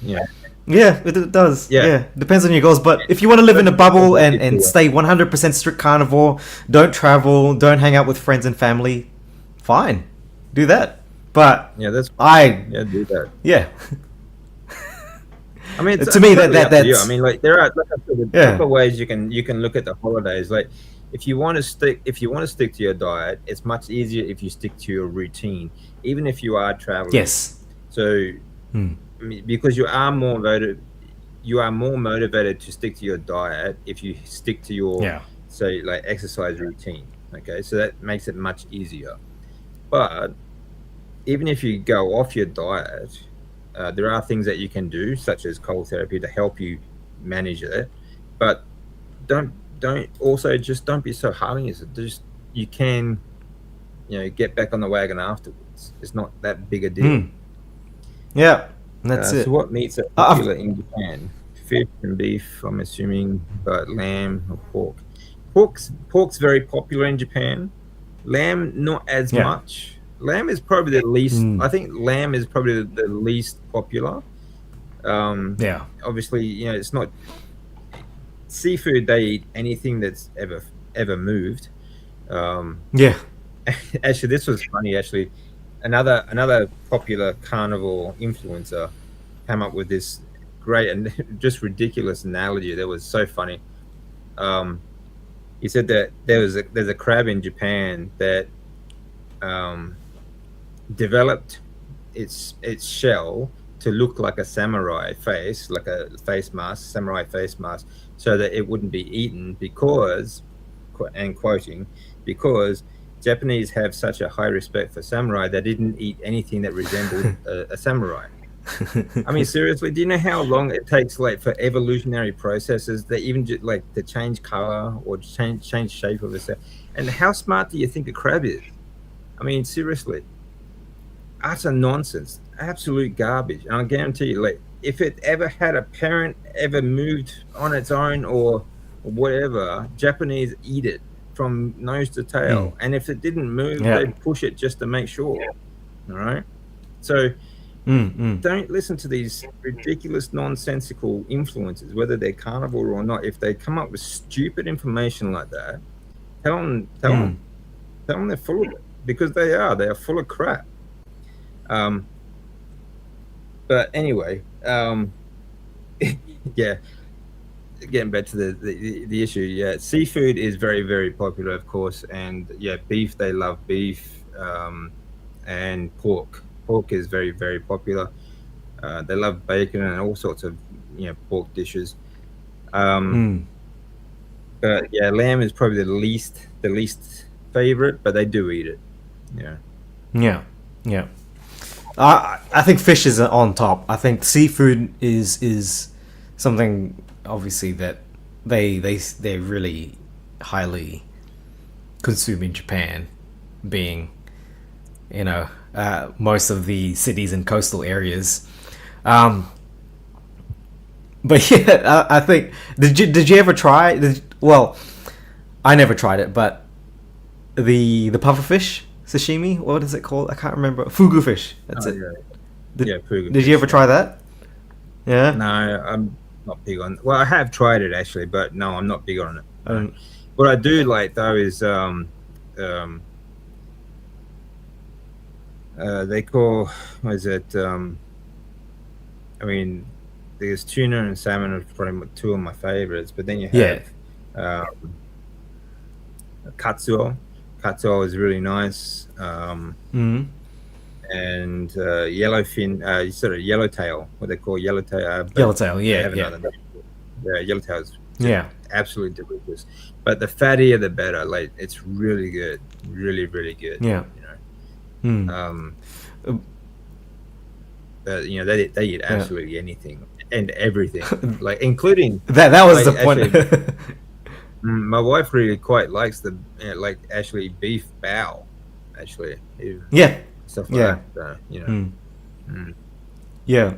Yeah, it does. Yeah, depends on your goals. But if you want to live in a bubble and stay 100% strict carnivore, don't travel, don't hang out with friends and family, fine, do that. But do that. Yeah. I mean, to me that's. I mean, like, there are a couple of ways you can look at the holidays. Like, if you want to stick to your diet, it's much easier if you stick to your routine, even if you are traveling. Yes. So. Because you are more motivated to stick to your diet if you stick to your like exercise routine. Okay, so that makes it much easier. But even if you go off your diet, there are things that you can do, such as cold therapy, to help you manage it. But don't also just don't be so hard on yourself. Just you can, get back on the wagon afterwards. It's not that big a deal. Yeah, that's it. So what meats are I've, popular in Japan? Fish and beef, I'm assuming, but lamb or pork. Pork's very popular in Japan. Lamb, not as yeah. much. Lamb is probably the least. Mm, I think lamb is probably the least popular. yeah. Obviously, it's not seafood. They eat anything that's ever moved. Um, Yeah. actually, this was funny. Actually, another popular carnivore influencer came up with this great and just ridiculous analogy that was so funny. He said that there's a crab in Japan that um, developed its shell to look like a samurai face, like a face mask, samurai face mask, so that it wouldn't be eaten because, and quoting, because Japanese have such a high respect for samurai, they didn't eat anything that resembled a samurai. I mean, seriously, do you know how long it takes, like, for evolutionary processes that even like to change color or change shape of a cell? And how smart do you think a crab is? I mean, seriously, utter nonsense, absolute garbage. And I guarantee you, like, if it ever had a parent ever moved on its own or whatever, Japanese eat it from nose to tail. And if it didn't move, Yeah. they'd push it just to make sure. All right. So don't listen to these ridiculous, nonsensical influencers, whether they're carnivore or not. If they come up with stupid information like that, tell them they're full of it, because they are full of crap. But anyway, yeah, getting back to the issue, yeah, seafood is very, very popular, of course, and yeah, beef, they love beef, and pork. Pork is very, very popular. They love bacon and all sorts of pork dishes. But yeah, lamb is probably the least favorite, but they do eat it. Yeah. Yeah. I think fish is on top. I think seafood is something obviously that they really highly consume in Japan, being most of the cities and coastal areas. But yeah, I think did you ever try? Well, I never tried it, but the pufferfish sashimi. What is it called? I can't remember. Fugu fish. That's it. Yeah, fugu Did you ever try that? Yeah. No, I'm not big on. Well, I have tried it actually, but no, I'm not big on it. Um, What I do like though is they call, what is it? I mean, there's tuna and salmon are probably two of my favorites, but then you have katsuo. Katsuo is really nice. And yellowfin, sort of yellowtail, what they call yellowtail. Yellowtail, yeah. Yeah, yellowtail is absolutely delicious. But the fattier the better. Like, it's really good, really, really good. Yeah. But they eat absolutely anything and everything, like including that was like, the point. Actually, my wife really quite likes the actually beef bow, actually. Stuff like that. Yeah.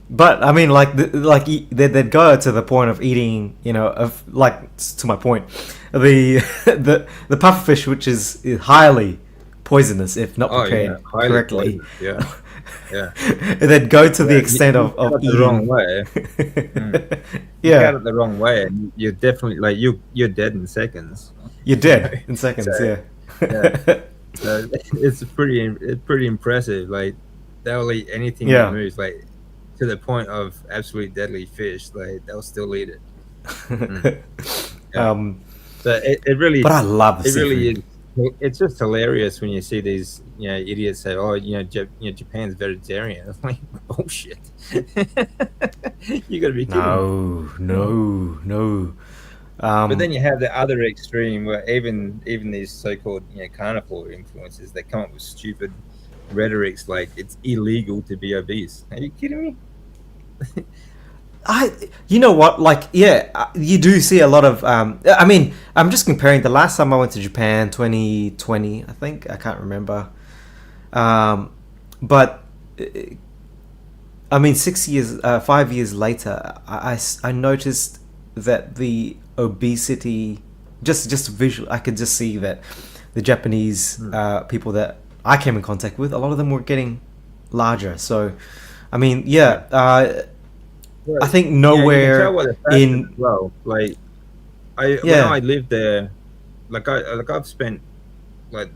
But I mean, like, they'd go to the point of eating, of, like, to my point, the the pufferfish, which is highly poisonous if not prepared correctly. Poisonous, yeah. And then go to the extent of eating the wrong way. You got it the wrong way, and you're definitely like you're dead in seconds. You're dead in seconds. So, So it's pretty impressive. Like, they'll eat anything that moves, like, to the point of absolutely deadly fish. Like, they'll still eat it. So it really. But I love the it seafood. really is. It's just hilarious when you see these idiots say, "Oh, Japan's vegetarian." It's like, bullshit. You got to be kidding. No. But then you have the other extreme where even these so-called carnivore influencers, they come up with stupid rhetorics like it's illegal to be obese. Are you kidding me? You know what, like, yeah, you do see a lot of, I mean, I'm just comparing the last time I went to Japan, 2020, I think, I can't remember, but, I mean, 6 years, 5 years later, I noticed that the obesity, just visual, I could just see that the Japanese people that I came in contact with, a lot of them were getting larger, so, I mean, yeah, I think You can nowhere tell by the fashion in as well. Like when yeah. I lived there, I've spent like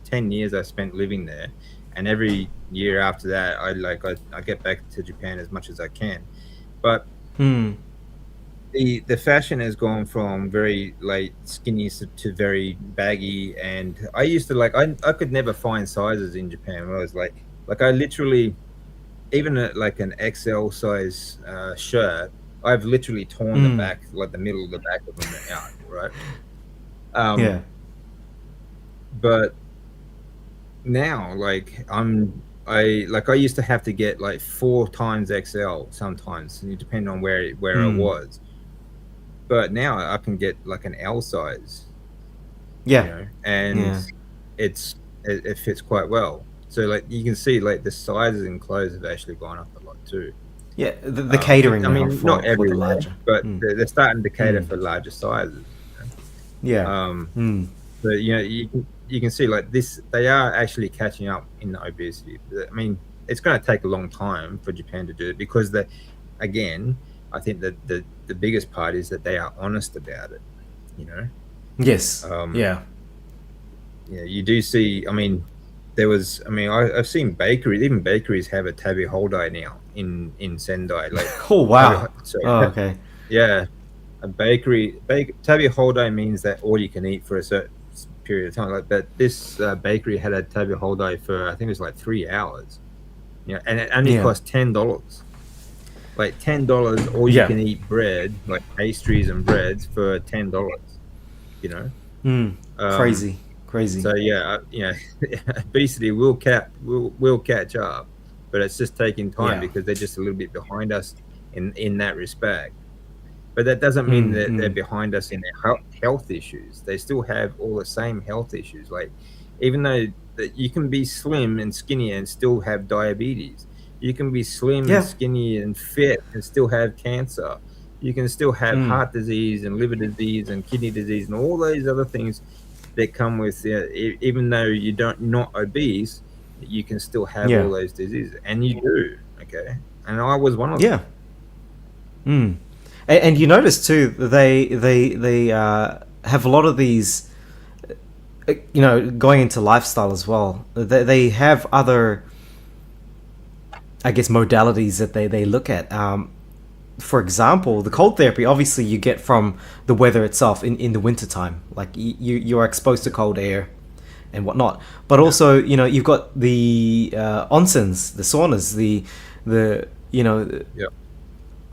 10 years I spent living there, and every year after that I get back to Japan as much as I can. But Hmm. the fashion has gone from very like skinny to very baggy, and I used to I could never find sizes in Japan. When I was like I literally even like an XL size shirt, I've literally torn the Hmm. back, like the middle of the back of them out, right? Yeah. But now, I used to have to get like 4 times XL sometimes, depending on where I Hmm. was. But now I can get like an L size, Yeah. and Yeah. it fits quite well. So like you can see, like the sizes in clothes have actually gone up a lot too. Yeah. The catering I now mean, not for the everywhere, larger. but Hmm. they're starting to cater Hmm. for larger sizes. Yeah. Um, Hmm. but you can see like this, they are actually catching up in the obesity. I mean, it's going to take a long time for Japan to do it because again, I think that the biggest part is that they are honest about it. You know, Yes. um, Yeah. yeah, you do see. I mean, I've seen bakeries. Even bakeries have a tabi hodai now in Sendai. Like Oh tabi, wow. sorry, Oh okay. yeah, a tabi hodai means that all you can eat for a certain period of time. Like that, this bakery had a tabi hodai for I think it was like 3 hours. And it only Yeah. cost $10. Like $10, all you Yeah. can eat bread, like pastries and breads for $10. You know. Hmm. Um, Crazy. Crazy. So yeah, obesity will catch up, but it's just taking time Yeah. because they're just a little bit behind us in that respect. But that doesn't mean Hmm. that they're Hmm. behind us in their health issues. They still have all the same health issues. Like even though that you can be slim and skinny and still have diabetes, you can be slim and Yeah. skinny and fit and still have cancer. You can still have Hmm. heart disease and liver disease and kidney disease and all those other things that come with even though not obese, you can still have Yeah. all those diseases, and you do. Okay, and I was one of them. Yeah. Hmm. And you notice too, they have a lot of these, going into lifestyle as well. They have other, I guess, modalities that they look at. For example, the cold therapy, obviously you get from the weather itself in the wintertime. Like you are exposed to cold air and whatnot. But Yeah, also, you've got the onsens, the saunas, the yeah,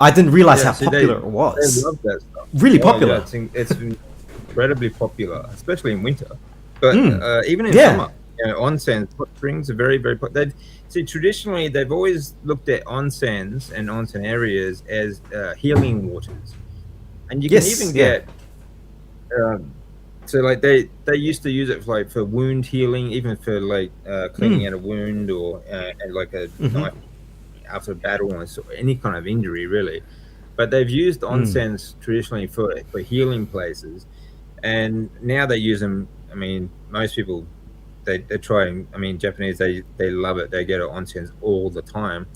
I didn't realize yeah. how See, popular it they was. love that stuff. Really Oh yeah, popular. it's incredibly popular, especially in winter, but Mm. even in Yeah. summer. Onsen hot springs are very very popular. See, traditionally they've always looked at onsens and onsen areas as healing waters, and you can even Yes. Yeah. get um, so like they used to use it for wound healing, even for like cleaning Mm. out a wound or and like a Mm-hmm. knife after a battle or any kind of injury really. But they've used Mm. onsens traditionally for healing places, and now they use them. I mean, most people they try and I mean Japanese they love it. They go to onsens all the time.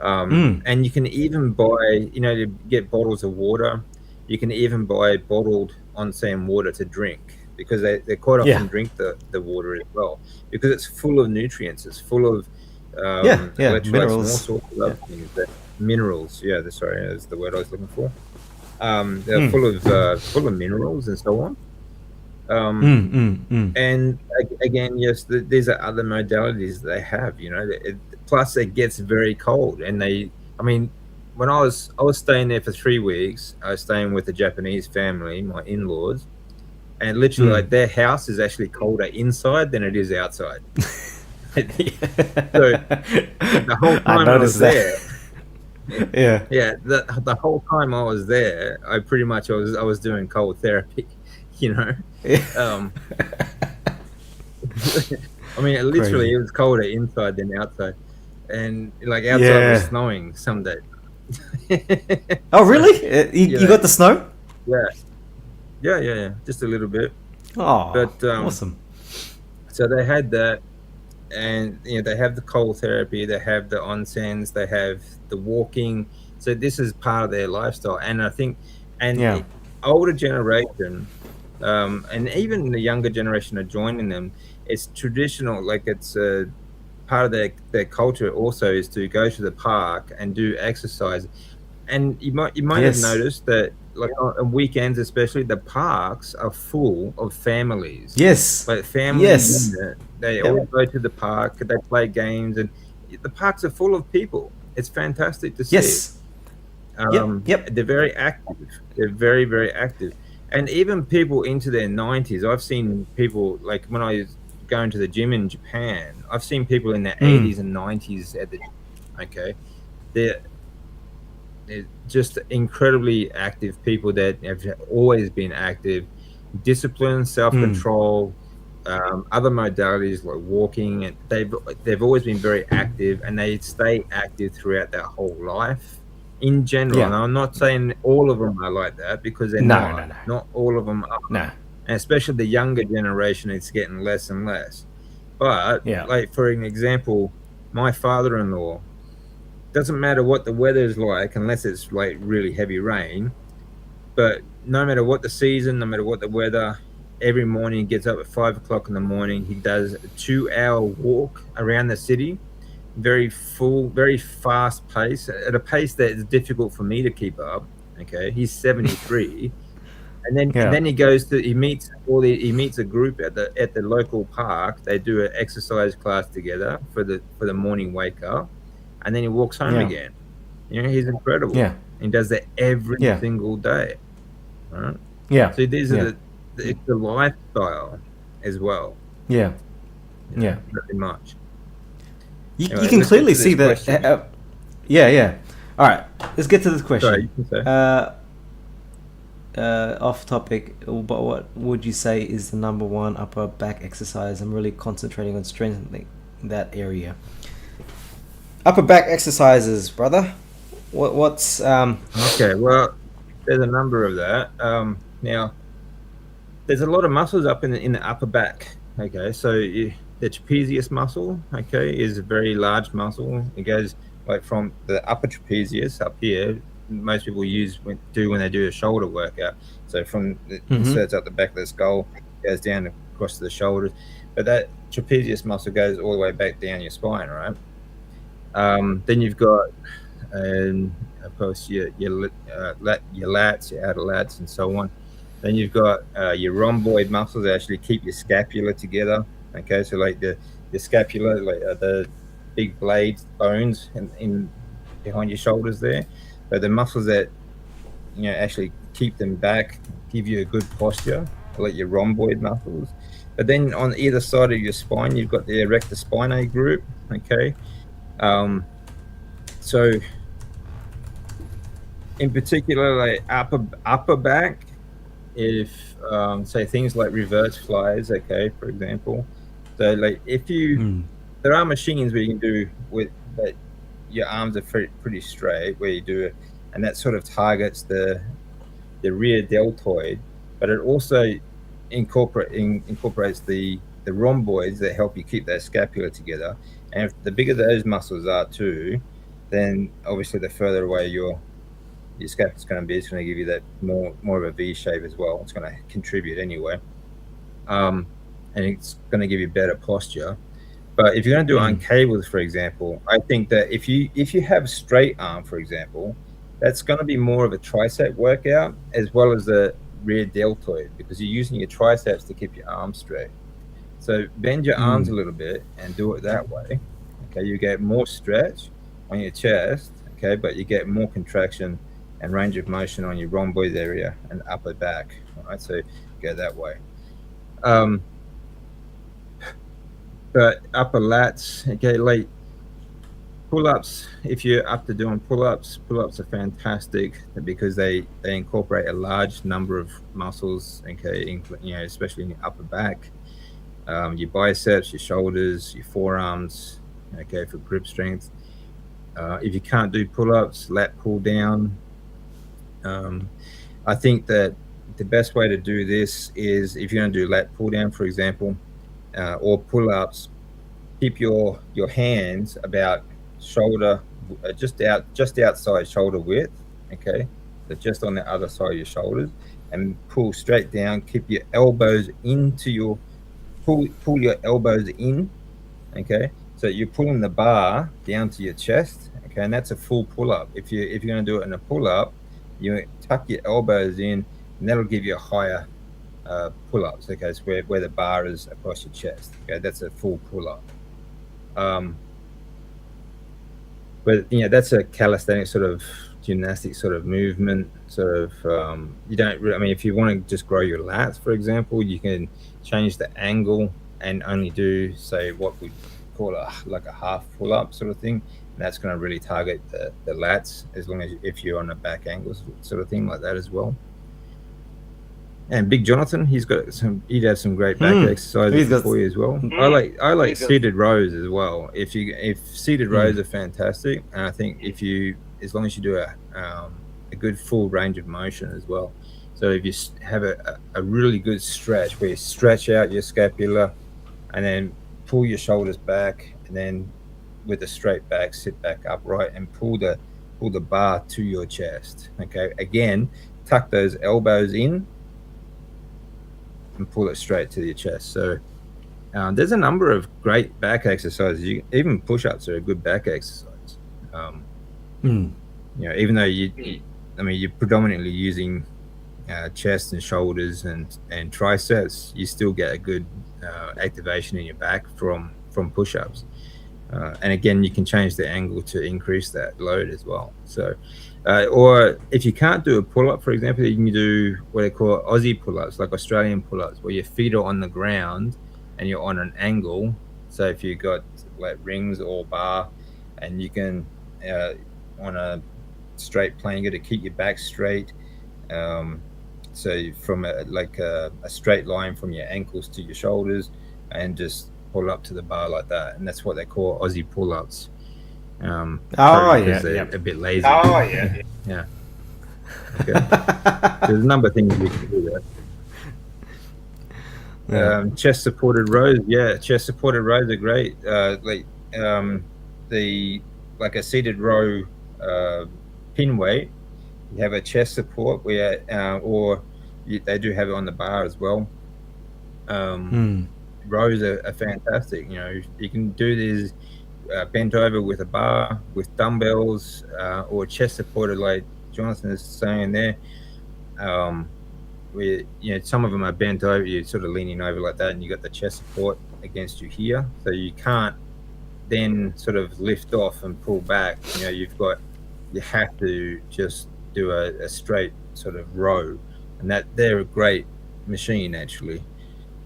Mm. And you can even buy, to get bottles of water. You can even buy bottled onsen water to drink because they quite Yeah. often drink the water as well because it's full of nutrients. It's full of Yeah. Yeah. electrolytes and all Minerals. sorts of Yeah. other things. Minerals, yeah, sorry, that's the word I was looking for. They're Mm. full of minerals and so on. Mm. Mm. Mm. And again, yes, these are other modalities they have. Plus, it gets very cold, and I mean, when I was staying there for 3 weeks, I was staying with a Japanese family, my in-laws, and literally, Mm. like their house is actually colder inside than it is outside. So the whole I time I was noticed that. there, Yeah. yeah, the whole time I was there, I pretty much I was doing cold therapy, you know. Yeah. Um, I mean, literally, Crazy. it was colder inside than outside, and like outside was Yeah. snowing some days. Oh, So, really? you You know, got the snow? yeah, yeah, just a little bit. Oh, But awesome. so they had that, and they have the cold therapy, they have the onsens, they have the walking. So this is part of their lifestyle, and I think, and Yeah. older generation, and even the younger generation are joining them. It's traditional, like it's part of their culture. Also, is to go to the park and do exercise. And you might have Yes. noticed that, like on weekends especially, the parks are full of families. Yes. Like family Yes. unit, they all Yep. go to the park, they play games, and the parks are full of people. It's fantastic to see. Yes. Yep. Yep. They're very active. They're very, very active. And even people into their 90s, I've seen people, like when I was going to the gym in Japan, I've seen people in their Mm. 80s and 90s at the gym. Okay. They're, they're just incredibly active people that have always been active, discipline, self Mm. control, other modalities like walking, and they've always been very active, and they stay active throughout their whole life in general. Yeah. And I'm not saying all of them are like that, because they're No. No. not. No. Not all of them are, No. and especially the younger generation, it's getting less and less. But Yeah. like for an example, my father-in-law, doesn't matter what the weather's like, unless it's like really heavy rain. But no matter what the season, no matter what the weather, every morning he gets up at 5 o'clock in the morning. He does a 2 hour walk around the city, very full, very fast pace, at a pace that is difficult for me to keep up. Okay, he's 73, and then Yeah. he meets a group at the local park. They do an exercise class together for the morning wake up, and then he walks home Yeah. again. He's incredible. Yeah. He does that every Yeah. single day. Right? Yeah. So these are Yeah. it's the lifestyle as well, Yeah. Yeah. very much. You Anyway, can let's get clearly to see this that. question. Yeah. Yeah. All right. Let's get to this Sorry, question. you can say. Off topic, but what would you say is the number one upper back exercise? I'm really concentrating on strengthening that area. Upper back exercises, brother. What's Okay, well, there's a number of that. Now, there's a lot of muscles up in the upper back. Okay, so the trapezius muscle, okay, is a very large muscle. It goes like from the upper trapezius up here. Most people when they do a shoulder workout. So from the inserts up the back of the skull, goes down across the shoulders. But that trapezius muscle goes all the way back down your spine, right? Then you've got, of course, your lats, your outer lats, and so on. Then you've got your rhomboid muscles that actually keep your scapula together. Okay, so like the scapula, like the big blades, bones in behind your shoulders there. But the muscles that actually keep them back, give you a good posture, like your rhomboid muscles. But then on either side of your spine, you've got the erector spinae group. Okay, so in particular, like upper back, if say things like reverse flies, okay, for example. So like if there are machines where you can do with that, your arms are pretty straight, where you do it, and that sort of targets the rear deltoid, but it also incorporates the rhomboids that help you keep that scapula together. And if the bigger those muscles are too, then obviously the further away your scapula is going to be, it's going to give you that more of a V shape as well. It's going to contribute anyway, and it's going to give you better posture. But if you're going to do it on cables, for example, I think that if you have straight arm, for example, that's going to be more of a tricep workout as well as the rear deltoid, because you're using your triceps to keep your arms straight. So bend your arms a little bit and do it that way. Okay, you get more stretch on your chest. Okay, but you get more contraction and range of motion on your rhomboid area and upper back. All right, so go that way. But upper lats, okay, like pull-ups. If you're up to doing pull-ups, pull-ups are fantastic because they incorporate a large number of muscles. Okay, especially in your upper back, your biceps, your shoulders, your forearms. Okay, for grip strength. If you can't do pull-ups, lat pull down. I think that the best way to do this is if you're going to do lat pull down, for example, or pull-ups, keep your hands about shoulder, just outside shoulder width. Okay, so just on the other side of your shoulders, and pull straight down. Keep your elbows into your pull your elbows in. Okay, so you're pulling the bar down to your chest. Okay, and that's a full pull-up. If you're going to do it in a pull-up, you tuck your elbows in, and that'll give you a higher pull-ups. Okay, it's where the bar is across your chest. Okay, that's a full pull-up. But that's a calisthenic sort of gymnastic sort of movement. Sort of you don't. I mean, if you want to just grow your lats, for example, you can change the angle and only do, say, what we call like a half pull-up sort of thing. And that's going to really target the lats, as long as if you're on a back angle sort of thing like that as well. And Big Jonathan, he'd have some great back exercises for you as well. I like seated rows as well. If seated rows are fantastic, and I think as long as you do a good full range of motion as well. So if you have a really good stretch where you stretch out your scapula, and then pull your shoulders back, and then with a straight back, sit back upright and pull the bar to your chest. Okay, again, tuck those elbows in and pull it straight to your chest. So there's a number of great back exercises. Even push-ups are a good back exercise. Even though you're predominantly using chest and shoulders and triceps, you still get a good activation in your back from push-ups. And again, you can change the angle to increase that load as well. So, or if you can't do a pull-up, for example, you can do what they call Aussie pull-ups, like Australian pull-ups, where your feet are on the ground and you're on an angle. So if you've got like rings or bar, and you can on a straight plane, you got to keep your back straight. So from a straight line from your ankles to your shoulders, and just pull up to the bar like that, and that's what they call Aussie pull-ups. They're a bit lazy. Yeah. Okay. There's a number of things we can do there. Chest supported rows, chest supported rows are great. Like a seated row pin weight, you have a chest support where, they do have it on the bar as well. Rows are fantastic. You can do these bent over with a bar, with dumbbells, or chest supported, like Jonathan is saying there. Where some of them are bent over, you're sort of leaning over like that, and you got the chest support against you here, so you can't then sort of lift off and pull back. You have to just do a straight sort of row, and that they're a great machine actually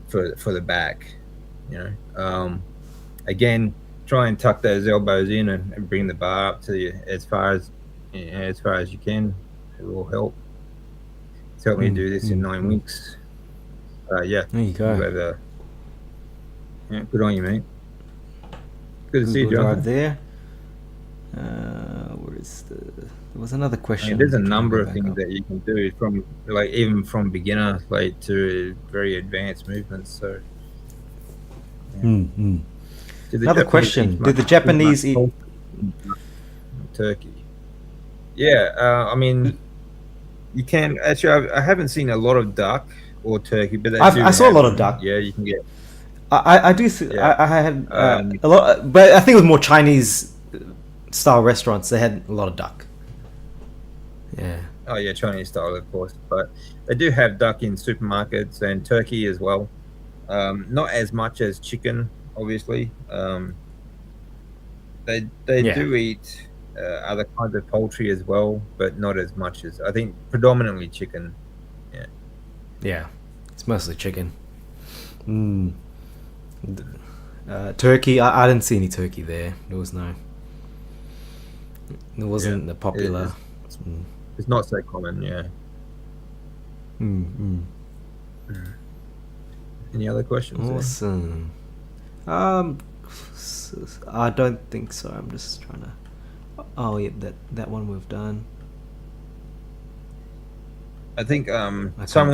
for the back. Again, try and tuck those elbows in and bring the bar up to you as far as you can. It will help. It's helped me do this in 9 weeks. There you go. Good on you, mate. Good to see you, Jonathan. Right there. There was another question. There's a number of things that you can do, from even from beginner to very advanced movements. So. Another question: did the Japanese eat turkey? Yeah, I mean, you can actually. I haven't seen a lot of duck or turkey, but I saw a lot of duck. Yeah, you can get. I do. I had a lot, but I think it was more Chinese style restaurants. They had a lot of duck. Yeah. Oh yeah, Chinese style, of course, but they do have duck in supermarkets, and turkey as well. Not as much as chicken, obviously. They do eat other kinds of poultry as well, but not as much as, I think, predominantly chicken. Yeah, it's mostly chicken. Turkey, I didn't see any turkey there. There was no. It wasn't the popular. It's not so common, yeah. Any other questions? Awesome. I don't think so. I'm just trying to. Oh yeah, that one we've done. I think some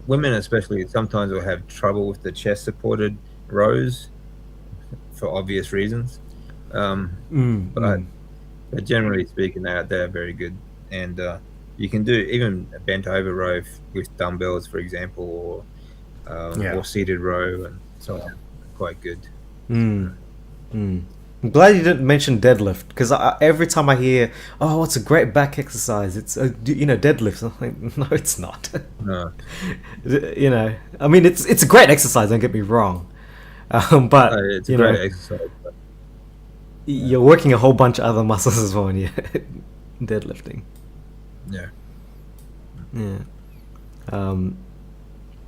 women especially, sometimes will have trouble with the chest supported rows for obvious reasons. But generally speaking, they're very good, and you can do even a bent over row with dumbbells, for example, or seated row, and so on. Quite good. I'm glad you didn't mention deadlift, because every time I hear, "Oh, it's a great back exercise," it's deadlift. I'm like, no, it's not. No. I mean, it's a great exercise. Don't get me wrong, but it's a great exercise. But, you're working a whole bunch of other muscles as well when you're deadlifting. Yeah.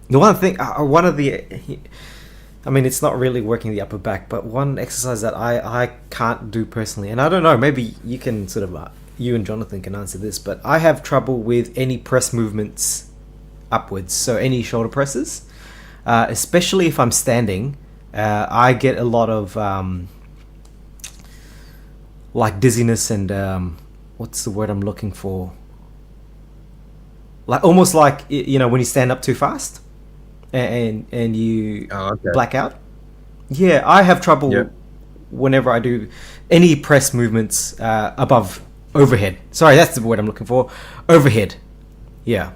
The one of the. I mean, it's not really working the upper back, but one exercise that I can't do personally, and I don't know, maybe you can sort of, you and Jonathan can answer this, but I have trouble with any press movements upwards, so any shoulder presses, especially if I'm standing. I get a lot of like dizziness and what's the word I'm looking for? Like almost like, when you stand up too fast. And you black out. Yeah, I have trouble whenever I do any press movements overhead. Sorry, that's the word I'm looking for. Overhead. Yeah.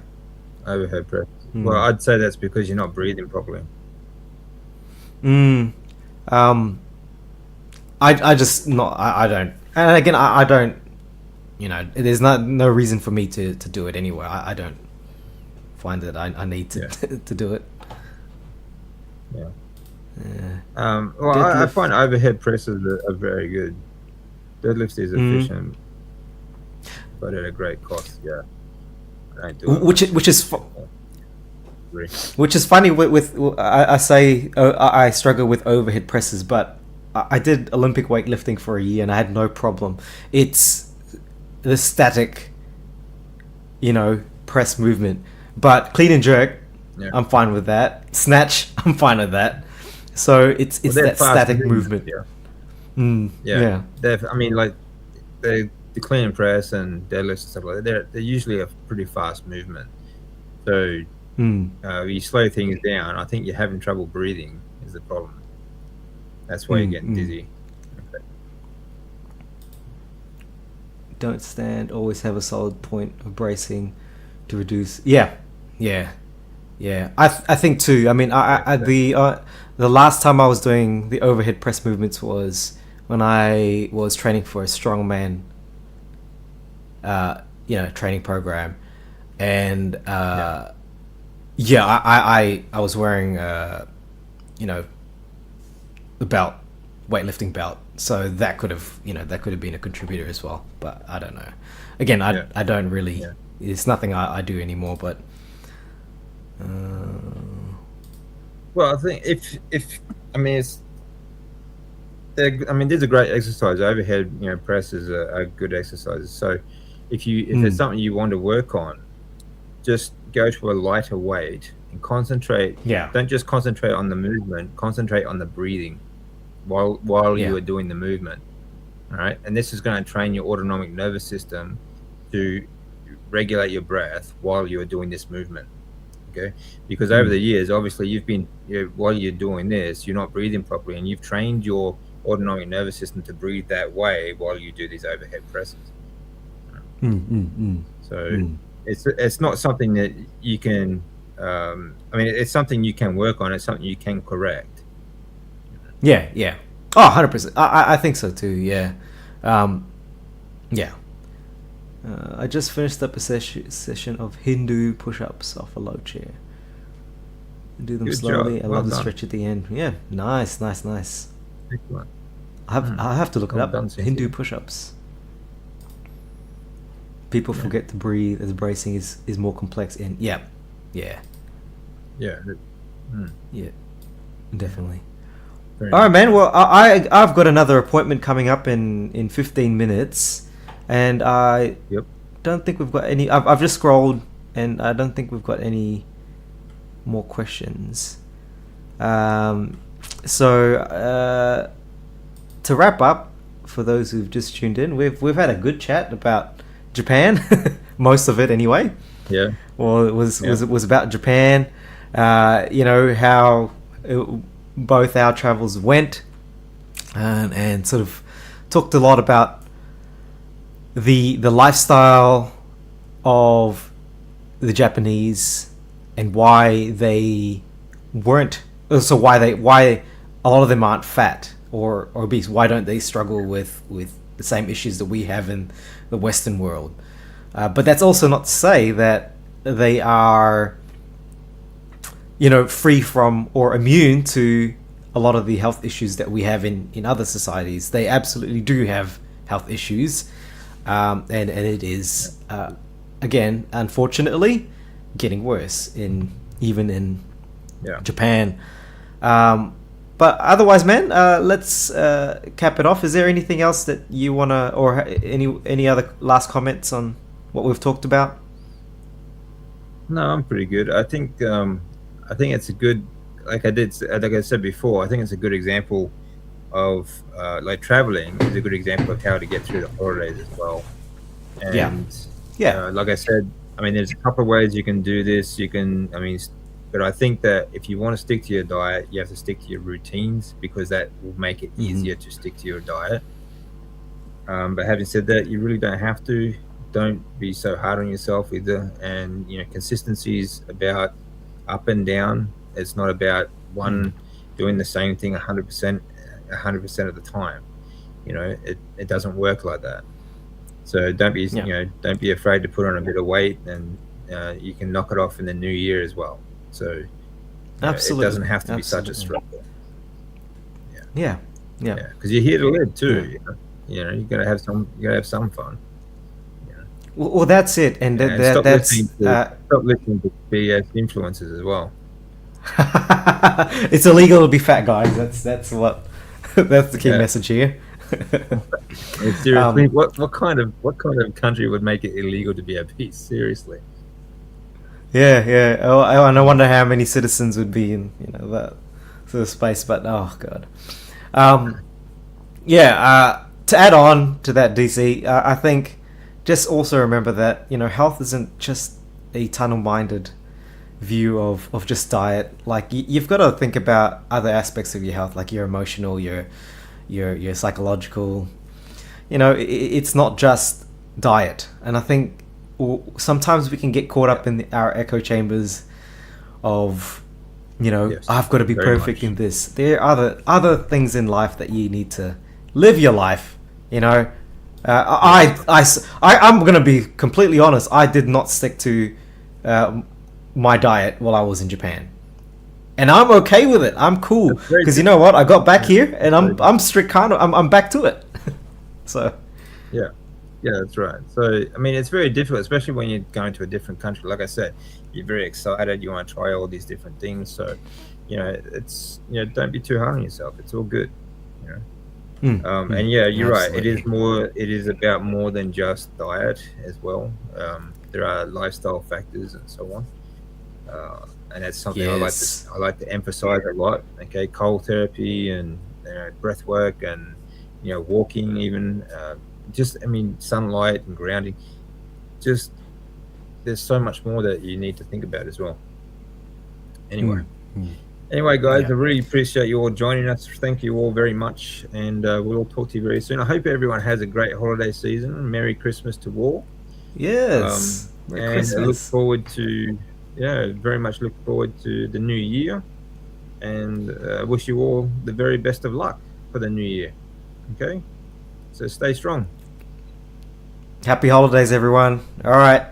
Overhead press. Well, I'd say that's because you're not breathing properly. I just not. I don't. And again, I don't. There's no reason for me to do it anyway. I don't find that I need to to do it. Yeah. I find overhead presses are very good. Deadlift is efficient, but at a great cost. Yeah, I do it. Which is funny. With I say I struggle with overhead presses, but I did Olympic weightlifting for a year and I had no problem. It's the static, press movement, but clean and jerk. Yeah. I'm fine with that. Snatch, I'm fine with that. So it's that static movement. Yeah. I mean, like the clean and press and deadlifts and stuff like that. They're usually a pretty fast movement. So you slow things down. I think you're having trouble breathing is the problem. That's why you're getting dizzy. Okay. Don't stand. Always have a solid point of bracing to reduce. Yeah. I think too. I mean, the last time I was doing the overhead press movements was when I was training for a strongman, training program, and I was wearing the belt, weightlifting belt, so that could have been a contributor as well. But I don't know. Again, I don't really. Yeah. It's nothing I do anymore, but. Well, I think these are great exercises. Overhead, presses are good exercises. So, if there's something you want to work on, just go to a lighter weight and concentrate. Yeah. Don't just concentrate on the movement. Concentrate on the breathing while you are doing the movement. All right, and this is going to train your autonomic nervous system to regulate your breath while you are doing this movement. Okay, because over the years, obviously, while you're doing this, you're not breathing properly, and you've trained your autonomic nervous system to breathe that way while you do these overhead presses. So it's not something that you can. It's something you can work on. It's something you can correct. Yeah. Oh, 100%. I think so too. Yeah. I just finished up a session of Hindu push-ups off a low chair. Do them slowly. I love the stretch at the end. Yeah, nice. Excellent. I have to look it up. Hindu push-ups. People forget to breathe as bracing is more complex. And yeah, definitely. Very All right, nice. man. Well, I've got another appointment coming up in 15 minutes, and I Yep. don't think we've got any. I've just scrolled, and I don't think we've got any more questions. Um, so to wrap up, for those who've just tuned in, we've had a good chat about Japan, most of it anyway. Yeah. Well, it was about Japan. You know how both our travels went, and sort of talked a lot about the lifestyle of the Japanese and why they weren't. So why a lot of them aren't fat or obese. Why don't they struggle with the same issues that we have in the Western world? But that's also not to say that they are, you know, free from or immune to a lot of the health issues that we have in other societies. They absolutely do have health issues, and it is again, unfortunately, getting worse even in Yeah. Japan. But otherwise, man, let's cap it off. Is there anything else that you wanna, or any other last comments on what we've talked about? No, I'm pretty good. I think it's a good, like I said before. I think it's a good example of like traveling is a good example of how to get through the holidays as well. Yeah. And Yeah. like I said, I mean, there's a couple of ways you can do this. You can, I mean, but I think that if you want to stick to your diet, you have to stick to your routines because that will make it easier to stick to your diet. But having said that, you really don't have to. Don't be so hard on yourself either. And you know, consistency is about up and down. It's not about one doing the same thing 100%, 100% of the time. You know, it doesn't work like that. So don't be, Yeah. you know, don't be afraid to put on a bit of weight, and you can knock it off in the new year as well. So you know, Absolutely. it doesn't have to be such a Absolutely. struggle. Yeah. Yeah. Yeah, because you're here to live too. Yeah. You know, you gotta have some fun. Well, that's it, and And that's stop listening to BS influencers as well. it's illegal to be fat, guys. That's what that's the key Yeah. message here. And seriously, what kind of country would make it illegal to be obese? Seriously. Yeah. Oh, and I wonder how many citizens would be in that sort of space. But oh god, yeah. To add on to that, DC, I think just also remember that health isn't just a tunnel-minded view of just diet. Like you've got to think about other aspects of your health, like your emotional, your psychological. It's not just diet, and I think sometimes we can get caught up in our echo chambers of Yes, I've got to be very perfect much. in this. There are other things in life that you need to live your life. I'm gonna be completely honest. I did not stick to my diet while I was in Japan, and I'm okay with it. I'm cool That's very because you good. know what? I got back here, and Very good. I'm strict kind of. I'm back to it. So Yeah, yeah, that's right. So I mean, it's very difficult, especially when you're going to a different country. Like I said, you're very excited. You want to try all these different things. So it's don't be too hard on yourself. It's all good. You know. And yeah, you're right. It is about more than just diet as well. There are lifestyle factors and so on. And that's something Yes. I like to emphasize a lot. Okay, cold therapy and breath work and walking even. I mean, sunlight and grounding. Just there's so much more that you need to think about as well. Anyway. Anyway, guys, Yeah. I really appreciate you all joining us. Thank you all very much, and we'll talk to you very soon. I hope everyone has a great holiday season. Merry Christmas to all. Yes. Merry And I Christmas. look forward to, very much look forward to the new year, and wish you all the very best of luck for the new year. Okay, so stay strong. Happy holidays, everyone. All right.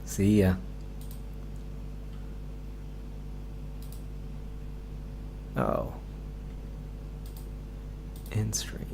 See ya. Oh. End stream.